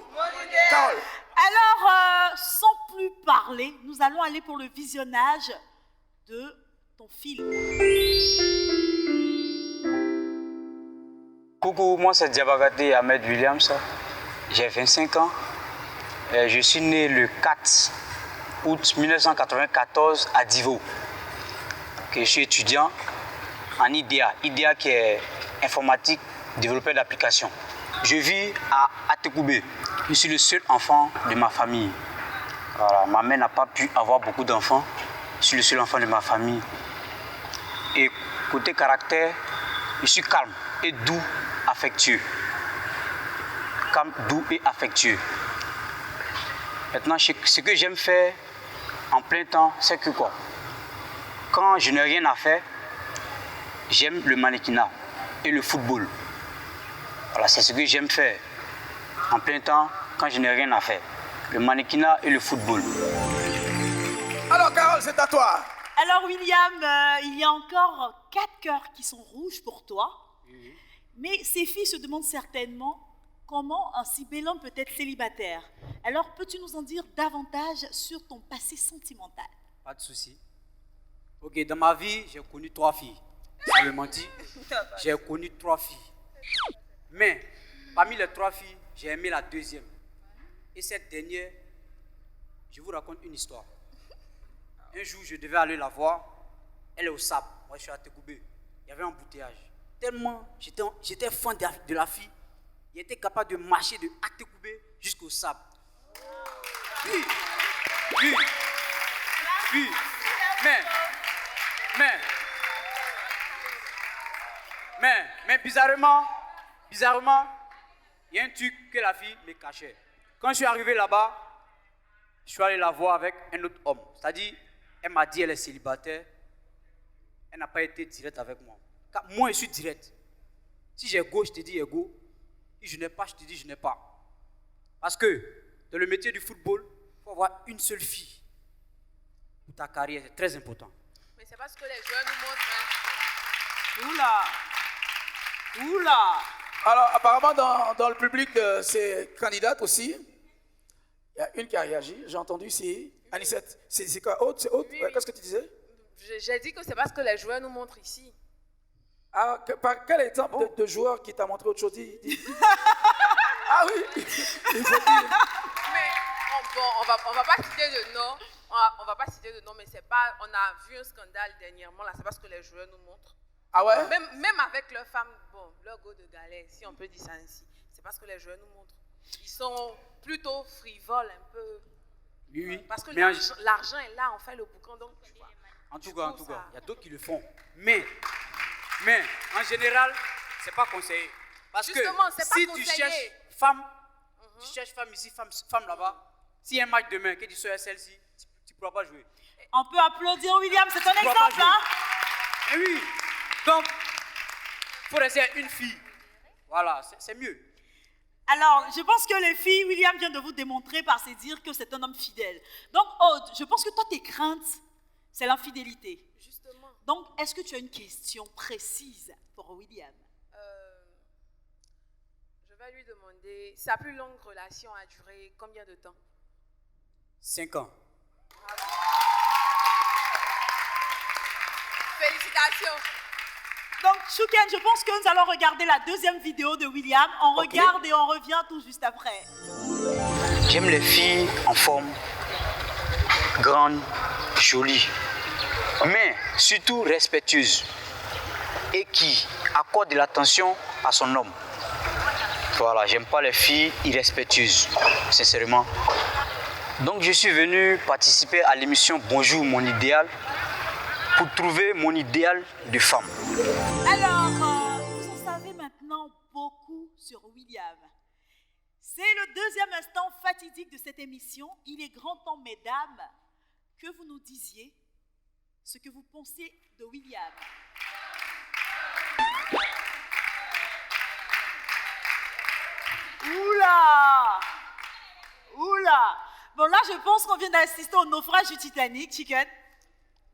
S1: Carole.
S2: Alors, sans plus parler, nous allons aller pour le visionnage de ton film.
S14: Coucou, moi c'est Diabagate Ahmed Williams. J'ai 25 ans. Je suis né le 4 août 1994 à Divo. Je suis étudiant en IDEA. IDEA qui est informatique, développeur d'applications. Je vis à Atekoubé. Je suis le seul enfant de ma famille. Voilà, ma mère n'a pas pu avoir beaucoup d'enfants. Je suis le seul enfant de ma famille. Et côté caractère, je suis calme et doux, affectueux. Calme, doux et affectueux. Maintenant, ce que j'aime faire en plein temps, c'est que quoi? Quand je n'ai rien à faire, j'aime le mannequinat et le football. Voilà, c'est ce que j'aime faire en plein temps quand je n'ai rien à faire. Le mannequinat et le football.
S1: Alors, Carole, c'est à toi.
S2: Alors, William, il y a encore 4 cœurs qui sont rouges pour toi. Mais ces filles se demandent certainement comment un si bel homme peut être célibataire. Alors, peux-tu nous en dire davantage sur ton passé sentimental?
S12: Pas de souci. Ok, dans ma vie, j'ai connu 3 filles. Sans le mentir, j'ai connu 3 filles. Mais, parmi les 3 filles, j'ai aimé la deuxième. Et cette dernière, je vous raconte une histoire. Un jour, je devais aller la voir. Elle est au sable. Moi, je suis à Tekoubé. Il y avait un embouteillage. Tellement j'étais fan de la fille, il était capable de marcher de Atekoubé jusqu'au sable. Puis, mais bizarrement, il y a un truc que la fille me cachait. Quand je suis arrivé là-bas, je suis allé la voir avec un autre homme. C'est-à-dire, elle m'a dit qu'elle est célibataire. Elle n'a pas été directe avec moi. Car moi, je suis direct. Si j'ai go, je te dis go. Si je n'ai pas, je te dis je n'ai pas. Parce que dans le métier du football, il faut avoir une seule fille. Pour ta carrière, c'est très important.
S9: Mais c'est parce que les joueurs nous montrent.
S2: Oula.
S1: Alors, apparemment, dans le public de ces candidates aussi, il y a une qui a réagi. J'ai entendu ici. Anicette, c'est quoi? Autre, c'est autre?
S9: Oui.
S1: Qu'est-ce que tu disais?
S9: J'ai dit que c'est parce que les joueurs nous montrent ici.
S1: Ah, par quel exemple de joueur qui t'a montré autre chose? Ah oui, il faut dire.
S9: Mais on va pas citer de nom. On va pas citer de nom, mais c'est pas. On a vu un scandale dernièrement là. C'est parce que les joueurs nous montrent.
S1: Ah ouais?
S9: Même avec leurs femmes, bon, leur go de galère, si on peut dire ça ainsi. C'est parce que les joueurs nous montrent. Ils sont plutôt frivoles un peu.
S12: Oui.
S9: Parce que l'argent est là, on fait le boucan donc.
S12: En tout cas, il y a d'autres qui le font. Mais en général, c'est pas conseillé. Parce
S9: justement,
S12: que si tu cherches femme, tu cherches femme ici, femme là-bas, s'il y a un match demain, que tu sois celle-ci, tu ne pourras pas jouer.
S2: On peut applaudir William, c'est ton exemple, hein?
S12: Et oui. Donc, il faut rester à une fille. Voilà, c'est mieux.
S2: Alors, je pense que les filles, William vient de vous démontrer par ses dires que c'est un homme fidèle. Donc, Aude, je pense que toi, tes craintes, c'est l'infidélité.
S9: Justement.
S2: Donc, est-ce que tu as une question précise pour William?
S9: Je vais lui demander, sa plus longue relation a duré combien de temps?
S12: 5 ans.
S9: Félicitations.
S2: Donc, Chouken, je pense que nous allons regarder la deuxième vidéo de William. On regarde et on revient tout juste après.
S14: J'aime les filles en forme, grandes, jolies, mais surtout respectueuses et qui accordent de l'attention à son homme. Voilà, j'aime pas les filles irrespectueuses, sincèrement. Donc je suis venu participer à l'émission Bonjour mon idéal pour trouver mon idéal de femme.
S2: Alors, vous en savez maintenant beaucoup sur William. C'est le deuxième instant fatidique de cette émission. Il est grand temps, mesdames, que vous nous disiez ce que vous pensiez de William. Oula! Oula! Bon, là, je pense qu'on vient d'assister au naufrage du Titanic,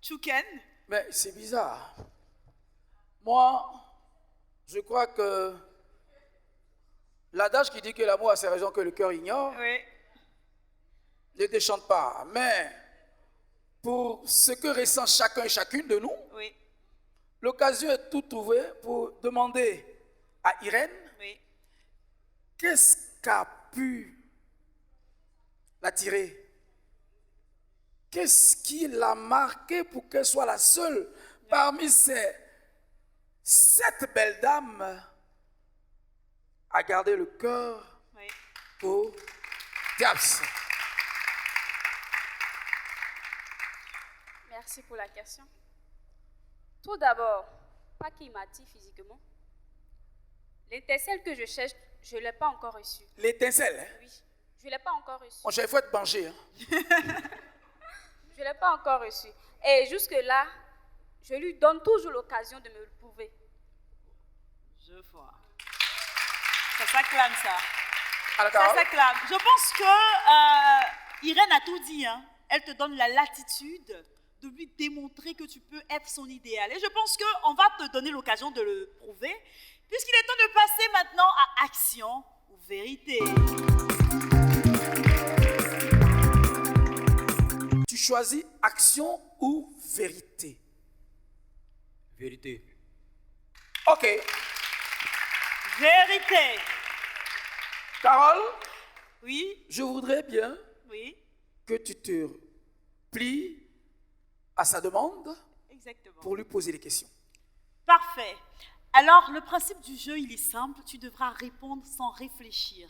S2: Chouken.
S1: Mais c'est bizarre. Moi, je crois que l'adage qui dit que l'amour a ses raisons que le cœur ignore ne déchante pas. Mais pour ce que ressent chacun et chacune de nous, l'occasion est tout trouvée pour demander à Irène qu'est-ce qu'a pu l'attirer. Qu'est-ce qui l'a marqué pour qu'elle soit la seule parmi ces 7 belles dames à garder le cœur au diable.
S4: Merci pour la question. Tout d'abord, pas qui m'attire physiquement. L'étincelle que je cherche, je ne l'ai pas encore reçue.
S1: L'étincelle, hein?
S4: Oui, je ne l'ai pas encore reçue.
S1: Mon cher, il faut être penché. Hein?
S4: Je ne l'ai pas encore reçue. Et jusque-là, je lui donne toujours l'occasion de me le prouver.
S2: Je vois. Ça s'acclame, ça.
S1: Alors,
S2: Ça s'acclame. Je pense que Irène a tout dit. Hein. Elle te donne la latitude de lui démontrer que tu peux être son idéal. Et je pense qu'on va te donner l'occasion de le prouver, puisqu'il est temps de passer maintenant à action ou vérité.
S1: Tu choisis action ou vérité?
S12: Vérité.
S1: Ok.
S2: Vérité.
S1: Carole?
S2: Oui?
S1: Je voudrais bien que tu te plies à sa demande.
S2: Exactement.
S1: Pour lui poser des questions.
S2: Parfait. Alors, le principe du jeu, il est simple. Tu devras répondre sans réfléchir,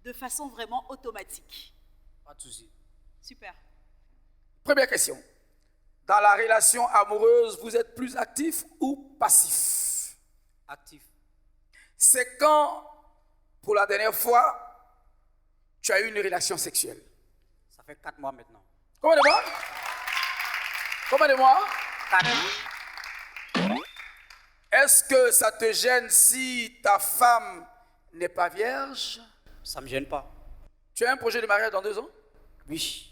S2: de façon vraiment automatique.
S12: Pas de souci.
S2: Super.
S1: Première question. Dans la relation amoureuse, vous êtes plus actif ou passif?
S12: Actif.
S1: C'est quand, pour la dernière fois, tu as eu une relation sexuelle?
S12: Ça fait 4 mois maintenant.
S1: Combien de mois? Combien de mois?
S12: 4.
S1: Est-ce que ça te gêne si ta femme n'est pas vierge?
S12: Ça ne me gêne pas.
S1: Tu as un projet de mariage dans 2 ans?
S12: Oui.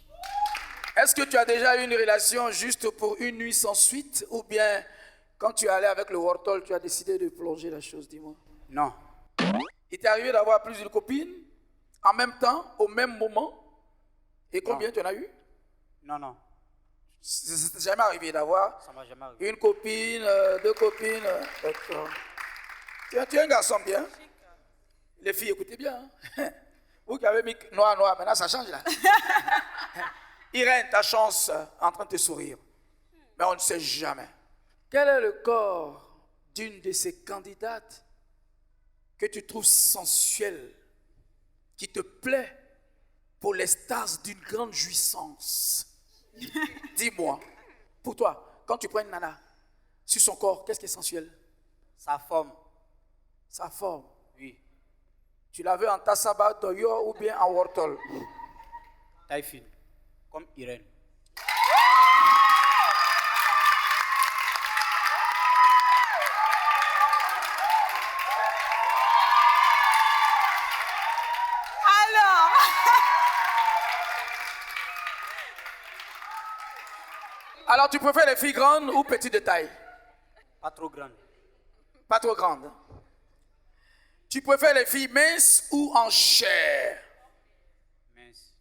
S1: Est-ce que tu as déjà eu une relation juste pour une nuit sans suite? Ou bien, quand tu es allé avec le Wortol, tu as décidé de plonger la chose, dis-moi?
S12: Non.
S1: Il t'est arrivé d'avoir plusieurs copines en même temps, au même moment? Et combien tu en as eu?
S12: Non, non.
S1: Ça t'est jamais arrivé d'avoir une copine, 2 copines? Tu es un garçon bien. Les filles, écoutez bien. Hein? Vous qui avez mis noir, maintenant ça change là. Irène, ta chance en train de te sourire. Mais on ne sait jamais. Quel est le corps d'une de ces candidates que tu trouves sensuelle, qui te plaît pour l'extase d'une grande jouissance? Dis-moi, pour toi, quand tu prends une nana sur son corps, qu'est-ce qui est sensuel?
S12: Sa forme.
S1: Sa forme?
S12: Oui.
S1: Tu la veux en tassaba, toyo ou bien en wortol?
S12: Taille fine, comme Irène.
S1: Alors, tu préfères les filles grandes ou petites de taille?
S12: Pas trop grandes.
S1: Pas trop grandes. Tu préfères les filles minces ou en chair?
S12: Mince.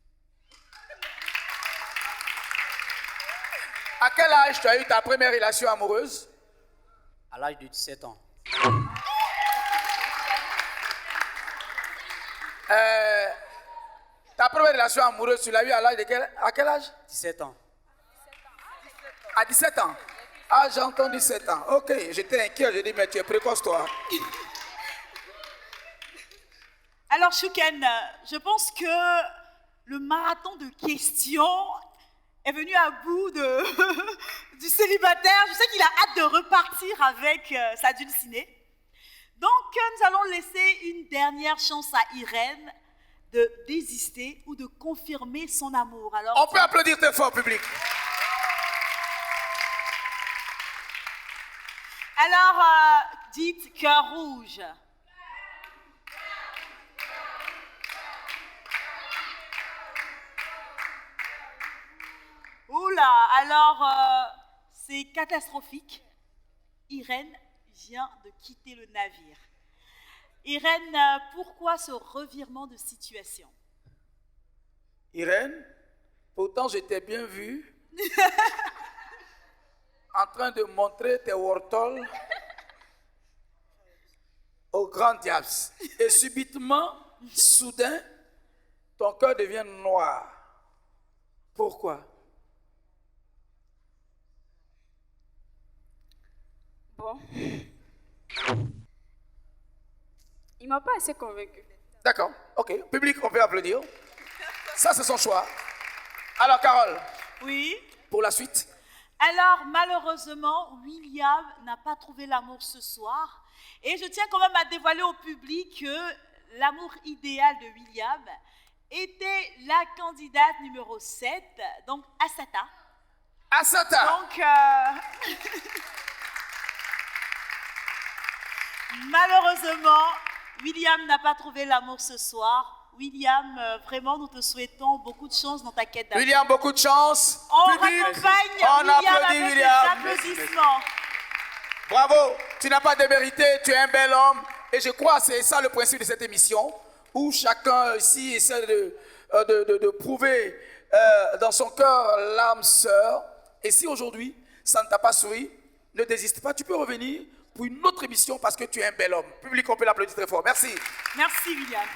S1: À quel âge tu as eu ta première relation amoureuse?
S12: À l'âge de 17 ans.
S1: Ta première relation amoureuse, tu l'as eue à quel âge?
S12: 17 ans.
S1: À 17 ans? Ah, j'ai entendu 17 ans. Ok, j'étais inquiet, j'ai dit, mais tu es précoce, toi.
S2: Alors, Chouken, je pense que le marathon de questions est venu à bout du célibataire. Je sais qu'il a hâte de repartir avec sa dulcinée. Donc, nous allons laisser une dernière chance à Irène de désister ou de confirmer son amour. Alors,
S1: on peut applaudir très fort, public.
S2: Alors, dites cœur rouge. Oula, alors c'est catastrophique. Irène vient de quitter le navire. Irène, pourquoi ce revirement de situation?
S1: Irène, pourtant je t'ai bien vu en train de montrer tes wortels au grand diable. Et subitement, soudain, ton cœur devient noir. Pourquoi?
S4: Bon. Il m'a pas assez convaincu.
S1: D'accord, ok. Public, on peut applaudir. Ça, c'est son choix. Alors, Carole.
S2: Oui?
S1: Pour la suite.
S2: Alors, malheureusement, William n'a pas trouvé l'amour ce soir. Et je tiens quand même à dévoiler au public que l'amour idéal de William était la candidate numéro 7, donc Assata.
S1: Assata.
S2: Donc, malheureusement, William n'a pas trouvé l'amour ce soir. William, vraiment, nous te souhaitons beaucoup de chance dans ta quête d'amour.
S1: William, beaucoup de chance.
S2: On
S1: public,
S2: raccompagne
S1: on
S2: William
S1: applaudit
S2: avec
S1: William.
S2: des applaudissements.
S1: Bravo, tu n'as pas démérité, tu es un bel homme. Et je crois que c'est ça le principe de cette émission, où chacun ici essaie de prouver dans son cœur l'âme sœur. Et si aujourd'hui, ça ne t'a pas souri, ne désiste pas, tu peux revenir pour une autre émission parce que tu es un bel homme. Public, on peut l'applaudir très fort. Merci.
S2: Merci, William.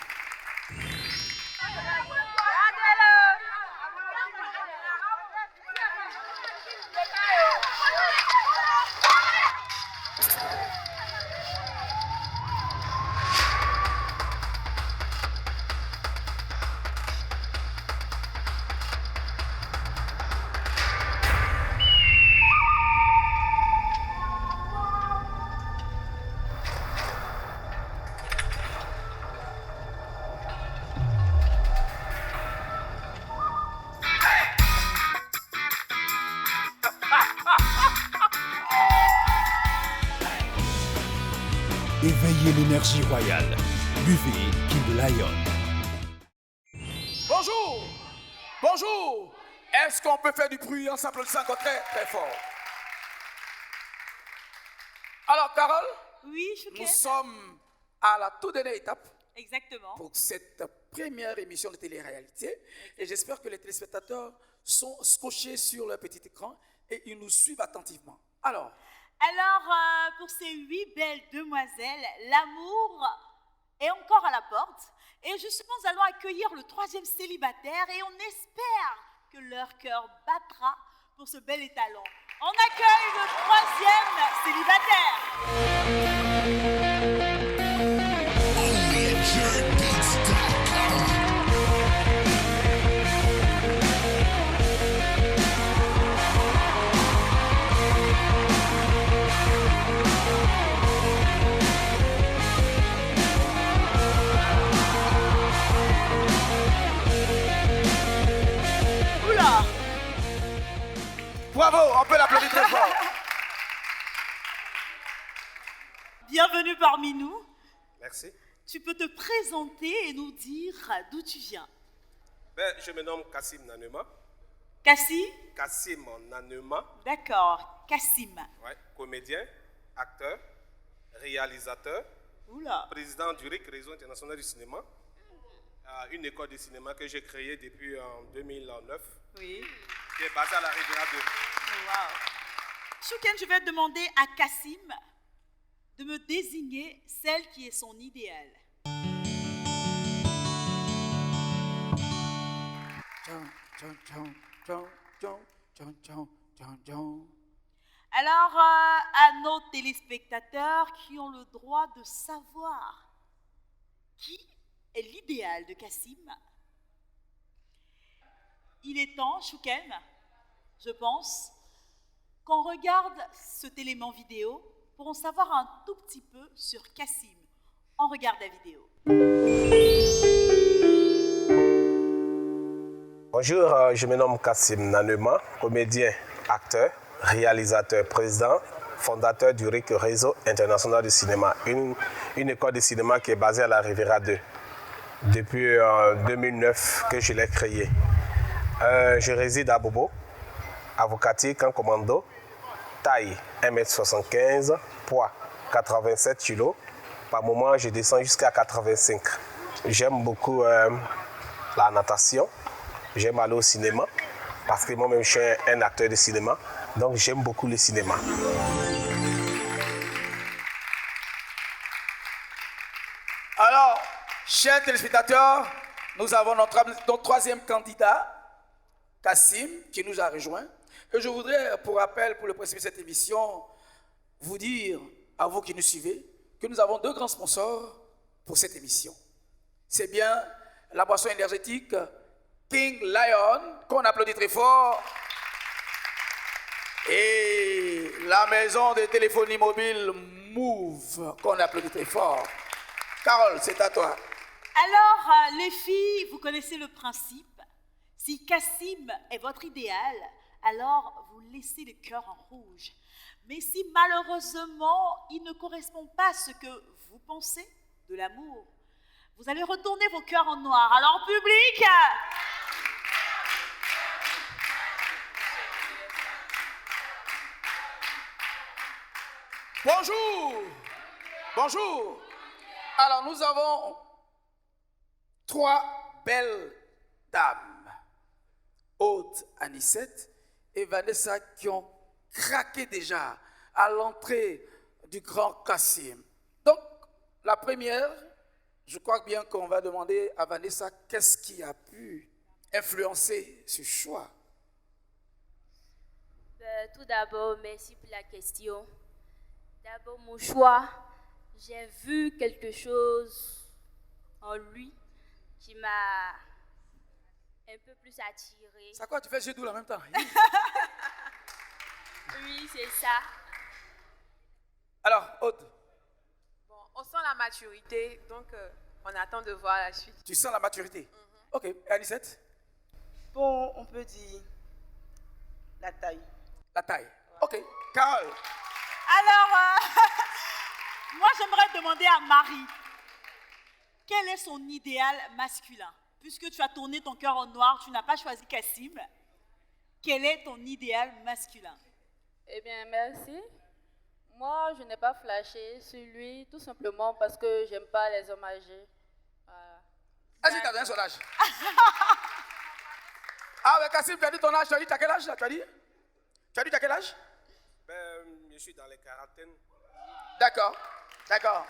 S11: Éveillez l'énergie royale. Buvez King Lion.
S1: Bonjour. Bonjour. Est-ce qu'on peut faire du bruit en s'applaudissant encore très, très fort? Alors, Carole,
S2: oui,
S1: nous sommes à la toute dernière étape.
S2: Exactement.
S1: Pour cette première émission de télé-réalité. Et j'espère que les téléspectateurs sont scotchés sur leur petit écran et ils nous suivent attentivement. Alors,
S2: pour ces 8 belles demoiselles, l'amour est encore à la porte. Et justement, nous allons accueillir le 3e célibataire et on espère que leur cœur battra pour ce bel étalon. On accueille le 3e célibataire.
S1: Bravo, on peut l'applaudir très fort.
S2: Bienvenue parmi nous.
S15: Merci.
S2: Tu peux te présenter et nous dire d'où tu viens.
S15: Je me nomme Kassim Nanema.
S2: Kassim
S15: Nanema.
S2: D'accord, Kassim.
S15: Ouais, comédien, acteur, réalisateur, président du RIC, Réseau international du cinéma. Une école de cinéma que j'ai créée depuis 2009.
S2: Oui.
S15: Qui est basée à la Riviera 2.
S2: Wow. Chouken, je vais demander à Kassim de me désigner celle qui est son idéal. Alors, à nos téléspectateurs qui ont le droit de savoir qui est l'idéal de Kassim, il est temps, Chouken, je pense, qu'on regarde cet élément vidéo pour en savoir un tout petit peu sur Kassim. On regarde la vidéo.
S16: Bonjour, je me nomme Kassim Nanema, comédien, acteur, réalisateur, président, fondateur du RIC Réseau International de Cinéma, une école de cinéma qui est basée à la Riviera 2. Depuis 2009 que je l'ai créée. Je réside à Bobo, avocatique en commando, taille 1m75, poids 87 kg. Par moment, je descends jusqu'à 85. J'aime beaucoup la natation, j'aime aller au cinéma, parce que moi-même je suis un acteur de cinéma, donc j'aime beaucoup le cinéma.
S1: Alors, chers téléspectateurs, nous avons notre troisième candidat, Kassim, qui nous a rejoint. Et je voudrais, pour rappel, pour le principe de cette émission, vous dire, à vous qui nous suivez, que nous avons deux grands sponsors pour cette émission. C'est bien la boisson énergétique King Lion, qu'on applaudit très fort, et la maison de téléphonie mobile Move, qu'on applaudit très fort. Carole, c'est à toi.
S2: Alors, les filles, vous connaissez le principe. Si Kassim est votre idéal, alors vous laissez le cœur en rouge. Mais si malheureusement, il ne correspond pas à ce que vous pensez de l'amour, vous allez retourner vos cœurs en noir. Alors, public,
S1: bonjour. Bonjour. Alors, nous avons trois belles dames, Aude, Anicette et Vanessa, qui ont craqué déjà à l'entrée du grand Kassim. Donc, la première, je crois bien qu'on va demander à Vanessa qu'est-ce qui a pu influencer ce choix.
S4: Tout d'abord, merci pour la question. D'abord, mon choix, j'ai vu quelque chose en lui qui m'a un peu plus attirée.
S1: C'est quoi, tu fais yeux doux en même temps?
S4: Oui, c'est ça.
S1: Alors, Aude.
S9: Bon, on sent la maturité, donc on attend de voir la suite.
S1: Tu sens la maturité? Ok, et Anicette?
S8: Bon, on peut dire la taille.
S1: La taille. Ok, Carole.
S2: Alors, moi j'aimerais demander à Marie, quel est son idéal masculin? Puisque tu as tourné ton cœur en noir, tu n'as pas choisi Kassim. Quel est ton idéal masculin?
S5: Eh bien, merci. Moi, je n'ai pas flashé sur lui, tout simplement parce que j'aime pas les hommes âgés. Voilà.
S1: Ah, si, t'as donné son âge. Ah, mais Kassim, tu as dit ton âge, tu as dit t'as quel âge là? Tu as dit t'as quel âge?
S15: Ben, je suis dans les quarantaines.
S1: D'accord, d'accord.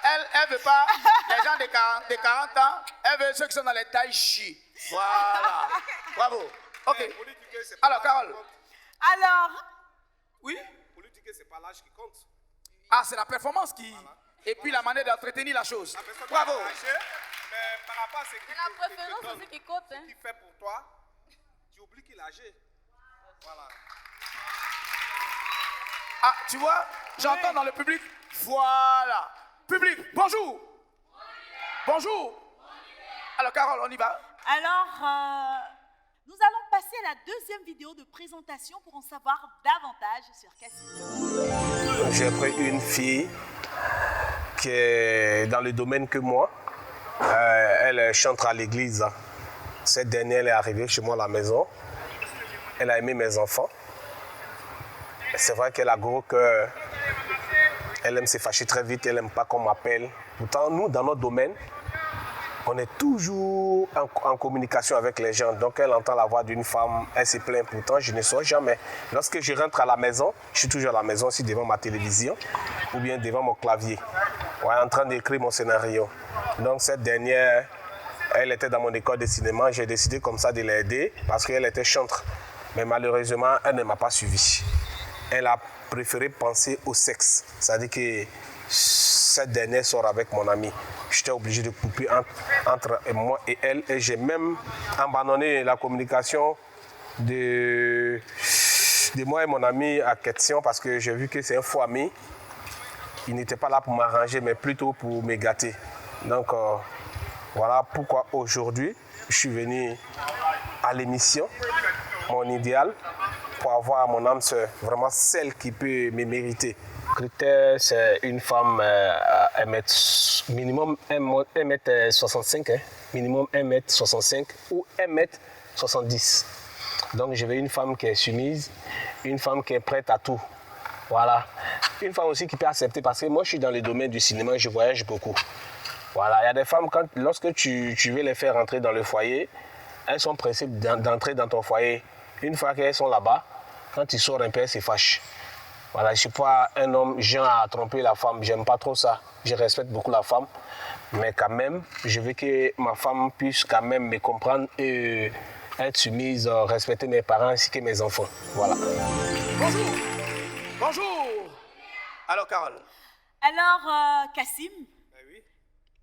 S1: Elle veut pas les gens de 40 ans, elle veut ceux qui sont dans les tailles chi. Voilà. Bravo. Ok. Alors, Carole.
S2: Alors.
S1: Oui?
S15: Pour lui dire que c'est pas l'âge qui compte.
S1: Ah, c'est la performance qui. Voilà. Et puis la manière d'entretenir la chose. Bravo.
S15: Mais par rapport à ce qui
S5: la préférence aussi qui compte.
S15: Ce qu'il fait pour toi, tu oublies qu'il est âgé. Voilà.
S1: Ah, tu vois, j'entends dans le public. Voilà. Public, bonjour. Bonjour. Alors, Carole, on y va.
S2: Alors, nous allons passer à la deuxième vidéo de présentation pour en savoir davantage sur Kassim.
S16: J'ai pris une fille qui est dans le domaine que moi. Elle chante à l'église. Cette dernière, elle est arrivée chez moi à la maison. Elle a aimé mes enfants. C'est vrai qu'elle a gros cœur. Elle aime se fâcher très vite, elle n'aime pas qu'on m'appelle. Pourtant, nous, dans notre domaine, on est toujours en communication avec les gens. Donc, elle entend la voix d'une femme, elle se plaint. Pourtant, je ne sors jamais. Lorsque je rentre à la maison, je suis toujours à la maison, aussi devant ma télévision. ou bien devant mon clavier, ouais, en train d'écrire mon scénario. Donc cette dernière, elle était dans mon école de cinéma. J'ai décidé comme ça de l'aider parce qu'elle était chantre. Mais malheureusement, elle ne m'a pas suivi. Elle a préféré penser au sexe. C'est-à-dire que cette dernière sort avec mon ami. J'étais obligé de couper entre moi et elle. Et j'ai même abandonné la communication de moi et mon ami à question parce que j'ai vu que c'est un faux ami. Il n'était pas là pour m'arranger, mais plutôt pour me gâter. Donc, voilà pourquoi aujourd'hui, je suis venu à l'émission, mon idéal, pour avoir mon âme sœur, vraiment celle qui peut me mériter. Le critère, c'est une femme minimum 1m65, hein, minimum 1m65 ou 1m70. Donc, je veux une femme qui est soumise, une femme qui est prête à tout. Voilà. Une femme aussi qui peut accepter, parce que moi, je suis dans le domaine du cinéma, je voyage beaucoup. Voilà, il y a des femmes, lorsque tu veux les faire rentrer dans le foyer, elles sont pressées d'entrer dans ton foyer. Une fois qu'elles sont là-bas, quand tu sors un peu, elles se fâchent. Voilà, je ne suis pas un homme genre à tromper la femme, j'aime pas trop ça. Je respecte beaucoup la femme, mais quand même, je veux que ma femme puisse quand même me comprendre et être soumise, respecter mes parents ainsi que mes enfants. Voilà.
S1: Bonjour. Bonjour. Alors, Carole.
S2: Alors, Kassim,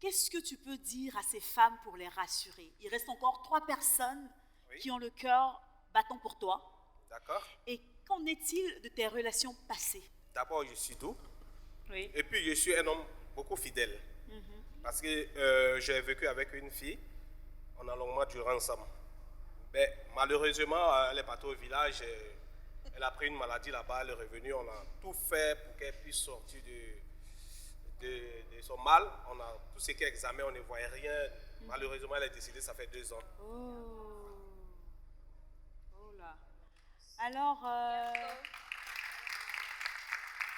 S2: qu'est-ce que tu peux dire à ces femmes pour les rassurer? Il reste encore 3 personnes qui ont le cœur battant pour toi.
S15: D'accord.
S2: Et qu'en est-il de tes relations passées?
S15: D'abord, je suis doux.
S2: Oui.
S15: Et puis, je suis un homme beaucoup fidèle. Parce que j'ai vécu avec une fille. On a longuement duré ensemble. Mais malheureusement, elle est partie au village. Elle a pris une maladie là-bas. Elle est revenue. On a tout fait pour qu'elle puisse sortir de son mal. On a tout ce qui est examen. On ne voyait rien. Malheureusement, elle est décédée. Ça fait 2 ans.
S2: Oh là. Alors,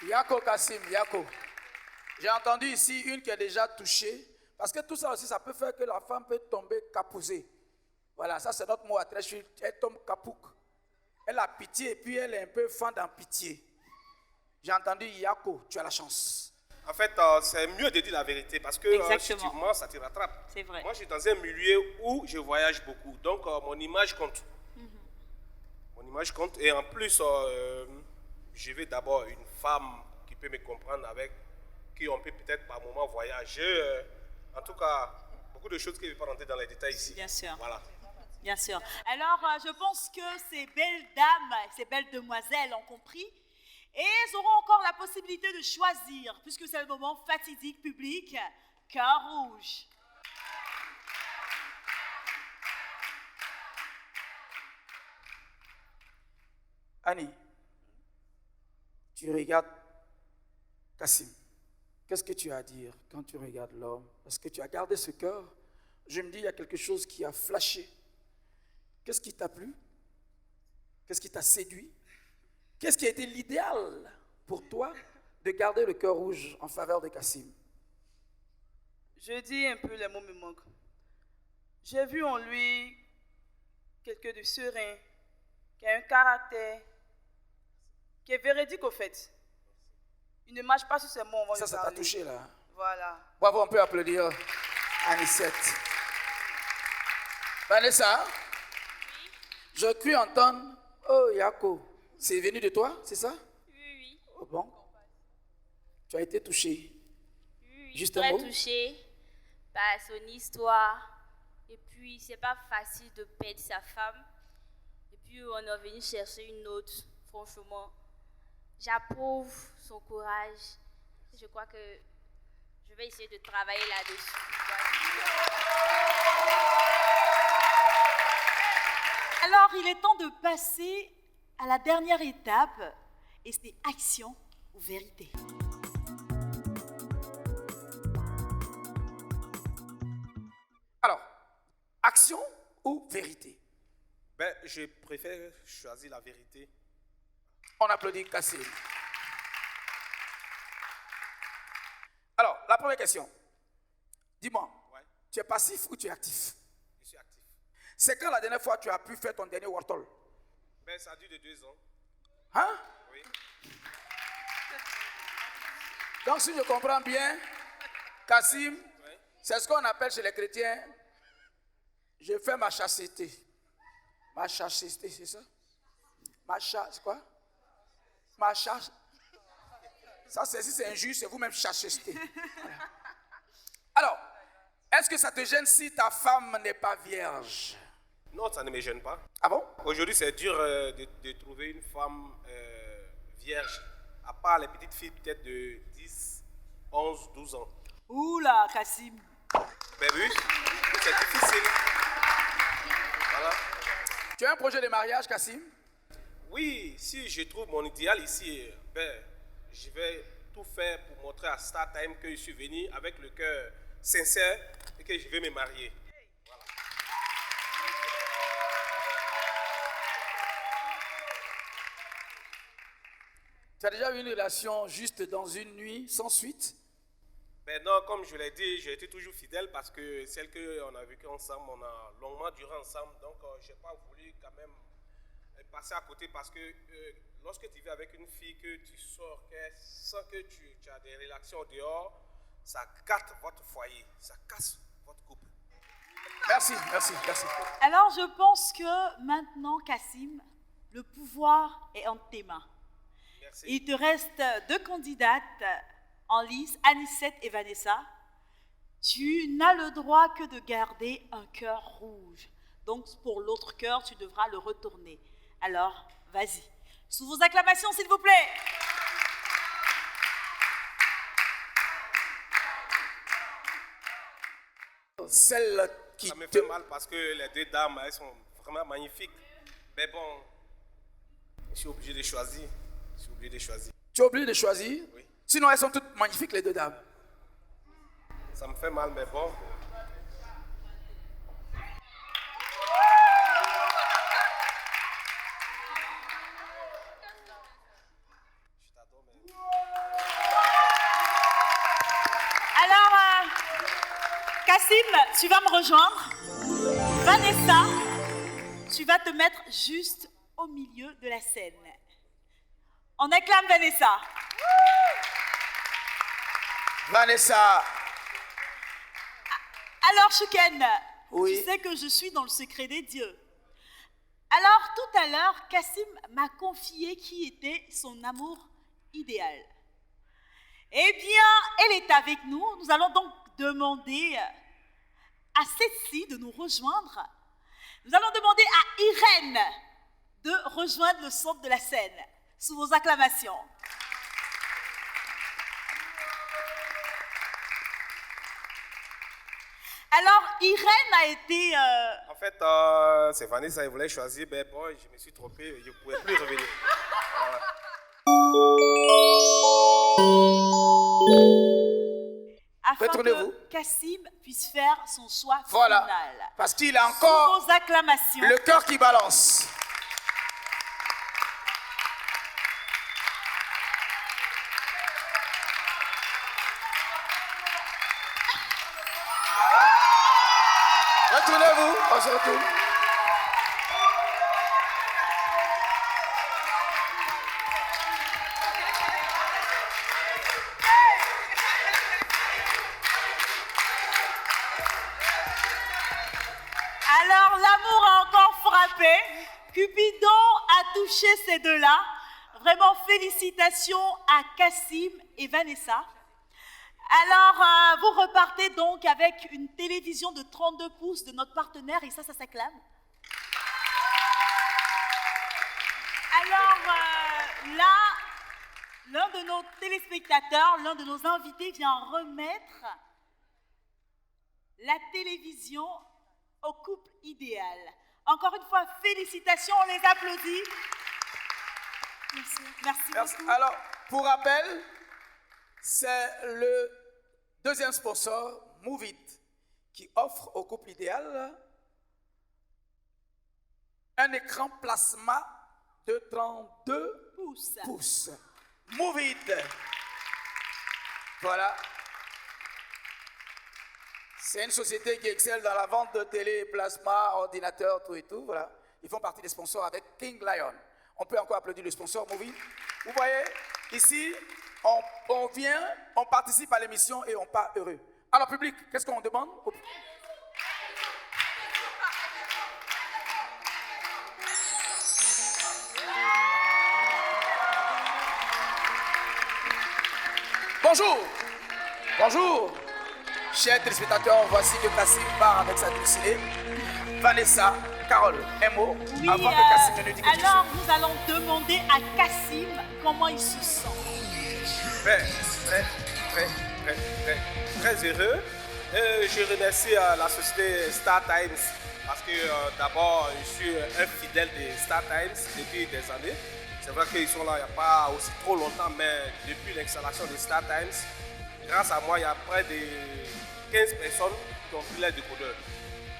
S1: Yako Kassim, Yako. J'ai entendu ici une qui est déjà touchée. Parce que tout ça aussi, ça peut faire que la femme peut tomber capousée. Voilà, ça c'est notre mot à très chute. Elle tombe capouk. Elle a pitié et puis elle est un peu fan en pitié. J'ai entendu Yako, tu as la chance.
S15: En fait, c'est mieux de dire la vérité parce que si tu mens, ça te rattrape.
S2: C'est vrai.
S15: Moi, je suis dans un milieu où je voyage beaucoup. Donc, mon image compte. Mon image compte. Et en plus, je veux d'abord une femme qui peut me comprendre, avec qui on peut peut-être par moment voyager. En tout cas, beaucoup de choses qui ne vont pas rentrer dans les détails ici.
S2: Bien sûr.
S15: Voilà.
S2: Bien sûr. Alors, je pense que ces belles dames, ces belles demoiselles ont compris. Et elles auront encore la possibilité de choisir, puisque c'est le moment fatidique public, cœur rouge.
S1: Annie, tu regardes Kassim. Qu'est-ce que tu as à dire quand tu regardes l'homme? Est-ce que tu as gardé ce cœur? Je me dis, il y a quelque chose qui a flashé. Qu'est-ce qui t'a plu? Qu'est-ce qui t'a séduit? Qu'est-ce qui a été l'idéal pour toi de garder le cœur rouge en faveur de Kassim?
S3: Je dis un peu, les mots me manquent. J'ai vu en lui quelqu'un de serein, qui a un caractère, qui est véridique au fait. Il ne marche pas sur ses mots, on va lui
S1: Ça t'a touché là.
S3: Voilà.
S1: Bravo, on peut applaudir Anicette. Vanessa, je cru entendre, oh Yako, c'est venu de toi, c'est ça?
S4: Oui.
S1: Oh bon? Tu as été touchée?
S4: Oui,
S1: Juste un
S4: très
S1: mot?
S4: touchée par son histoire. Et puis, c'est pas facile de perdre sa femme. Et puis, on est venu chercher une autre. Franchement, j'approuve son courage. Je crois que je vais essayer de travailler là-dessus.
S2: Alors, il est temps de passer à la dernière étape, et c'est action ou vérité.
S1: Alors, action ou vérité?
S15: Ben, je préfère choisir la vérité.
S1: On applaudit Kassim. Alors, la première question. Dis-moi, tu es passif ou tu es actif?
S15: Je suis actif.
S1: C'est quand la dernière fois tu as pu faire ton dernier Wartol?
S15: Ben, ça a duré 2 ans.
S1: Hein?
S15: Oui.
S1: Donc si je comprends bien, Kassim, c'est ce qu'on appelle chez les chrétiens, je fais ma chasteté. Ma chasteté, c'est ça? Ma chaste, quoi? Ma chaste. Ça, si c'est injuste, c'est vous-même chasteté. Voilà. Alors, est-ce que ça te gêne si ta femme n'est pas vierge?
S15: Non, ça ne me gêne pas.
S1: Ah bon?
S15: Aujourd'hui, c'est dur de trouver une femme vierge, à part les petites filles peut-être de 10, 11, 12 ans.
S2: Oula, Kassim.
S15: Ben oui, c'est difficile. Voilà.
S1: Tu as un projet de mariage, Kassim?
S15: Oui, si je trouve mon idéal ici, ben, je vais tout faire pour montrer à StarTime que je suis venu avec le cœur sincère et que je vais me marier. Voilà.
S1: Tu as déjà eu une relation juste dans une nuit, sans suite?
S15: Ben non, comme je l'ai dit, j'ai été toujours fidèle parce que celle qu'on a vécue ensemble, on a longuement duré ensemble. Donc, je n'ai pas voulu quand même passer à côté parce que lorsque tu vis avec une fille, que tu sors, sans que tu as des relations au dehors, ça gâte votre foyer, ça casse votre couple.
S1: Merci, merci, merci.
S2: Alors, je pense que maintenant, Kassim, le pouvoir est entre tes mains.
S15: Merci.
S2: Il te reste 2 candidates en lice, Anissette et Vanessa. Tu n'as le droit que de garder un cœur rouge. Donc, pour l'autre cœur, tu devras le retourner. Alors, vas-y. Sous vos acclamations, s'il vous plaît.
S1: Celle qui
S15: ça me fait mal parce que les 2 dames, elles sont vraiment magnifiques. Mais bon, je suis obligé de choisir.
S1: Tu es obligé de choisir?
S15: Oui.
S1: Sinon, elles sont toutes magnifiques, les 2 dames.
S15: Ça me fait mal, mais bon.
S2: Alors, Kassim, tu vas me rejoindre. Vanessa, tu vas te mettre juste au milieu de la scène. On acclame Vanessa.
S1: Vanessa.
S2: Alors, Chouken,
S1: oui.
S2: Tu sais que je suis dans le secret des dieux. Alors, tout à l'heure, Kassim m'a confié qui était son amour idéal. Eh bien, elle est avec nous. Nous allons donc demander à Cécile de nous rejoindre. Nous allons demander à Irène de rejoindre le centre de la scène. Sous vos acclamations. Alors, Irène a été...
S15: En fait, c'est Vanessa, elle voulait choisir, mais bon, je me suis trompé, je ne pouvais plus revenir. Voilà.
S2: Afin que Kassim puisse faire son choix
S1: voilà.
S2: final.
S1: Parce qu'il a encore
S2: sous vos acclamations.
S1: Le cœur qui balance. Retournez-vous, on se retourne.
S2: Alors, l'amour a encore frappé. Cupidon a touché ces 2-là. Vraiment, félicitations à Kassim et Vanessa. Alors, vous repartez donc avec une télévision de 32 pouces de notre partenaire, et ça s'acclame. Alors, là, l'un de nos téléspectateurs, l'un de nos invités vient remettre la télévision au couple idéal. Encore une fois, félicitations, on les applaudit. Merci beaucoup.
S1: Alors, pour rappel, c'est le deuxième sponsor, Move It, qui offre au couple idéal un écran plasma de 32 pouces. Move It. Voilà. C'est une société qui excelle dans la vente de télé, plasma, ordinateur, tout et tout. Voilà. Ils font partie des sponsors avec King Lion. On peut encore applaudir le sponsor Move It. Vous voyez, ici, on vient, on participe à l'émission et on part heureux. Alors, public, qu'est-ce qu'on demande? Bonjour. Bonjour. Chers téléspectateurs, voici que Kassim part avec sa dulcinée. Vanessa, Carole, un mot
S2: Oui,
S1: avant que Kassim ne nous dise quelque chose.
S2: alors nous allons demander à Kassim comment il se sent.
S15: Très heureux. Je remercie la société Star Times parce que d'abord, je suis un fidèle de Star Times depuis des années. C'est vrai qu'ils sont là il n'y a pas aussi trop longtemps, mais depuis l'installation de Star Times, grâce à moi, il y a près de 15 personnes qui ont pris les décodeurs.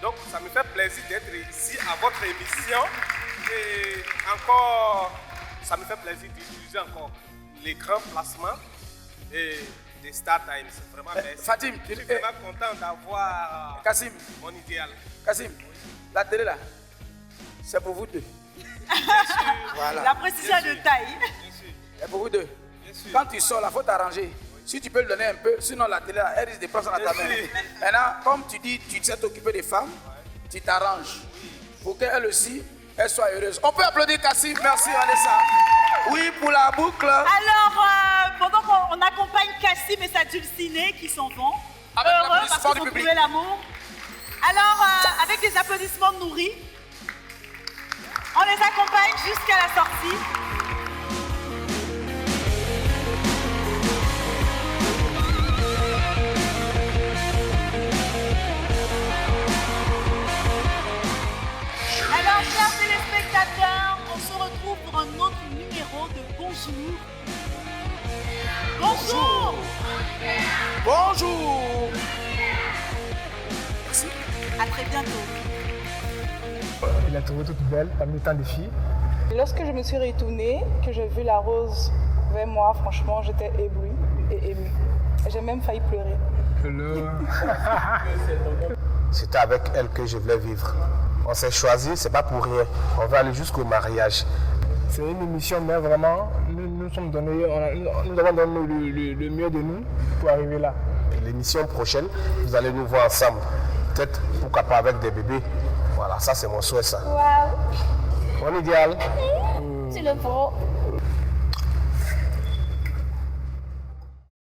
S15: Donc, ça me fait plaisir d'être ici à votre émission. Et encore, ça me fait plaisir d'utiliser encore l'écran placement des Star Times. Vraiment, merci.
S1: Fatim,
S15: je suis vraiment content d'avoir
S1: Kassim,
S15: mon idéal.
S1: Kassim, la télé là, c'est pour vous deux. Voilà.
S2: La précision de taille.
S1: C'est pour vous deux. Quand tu sors, il faut t'arranger. Si tu peux le donner un peu, sinon la télé, elle risque de prendre ça dans ta main. Maintenant, comme tu dis, tu sais t'occuper des femmes, tu t'arranges pour qu'elle aussi, elle soit heureuse. On peut applaudir Kassim. Merci Vanessa. Oui, pour la boucle.
S2: Alors, pendant qu'on accompagne Kassim et sa dulcinée qui s'en vont, heureux parce qu'ils ont trouvé l'amour. Alors, avec des applaudissements nourris, on les accompagne jusqu'à la sortie. Alors, chers téléspectateurs, on se retrouve pour un autre numéro de Bonjour. Bonjour.
S1: Bonjour.
S2: Merci. À très bientôt.
S17: Il a trouvé toute belle parmi tant de filles.
S8: Lorsque je me suis retournée, que j'ai vu la rose vers moi, franchement, j'étais éblouie et émue. J'ai même failli pleurer.
S16: C'était avec elle que je voulais vivre. On s'est choisi, c'est pas pour rien. On va aller jusqu'au mariage.
S17: C'est une émission, mais vraiment, nous sommes donnés, nous avons donné le mieux de nous pour arriver là.
S16: L'émission prochaine, vous allez nous voir ensemble. Peut-être, pourquoi pas avec des bébés. Voilà, ça c'est mon souhait ça.
S4: Waouh.
S16: Mon idéal.
S4: Tu le prends.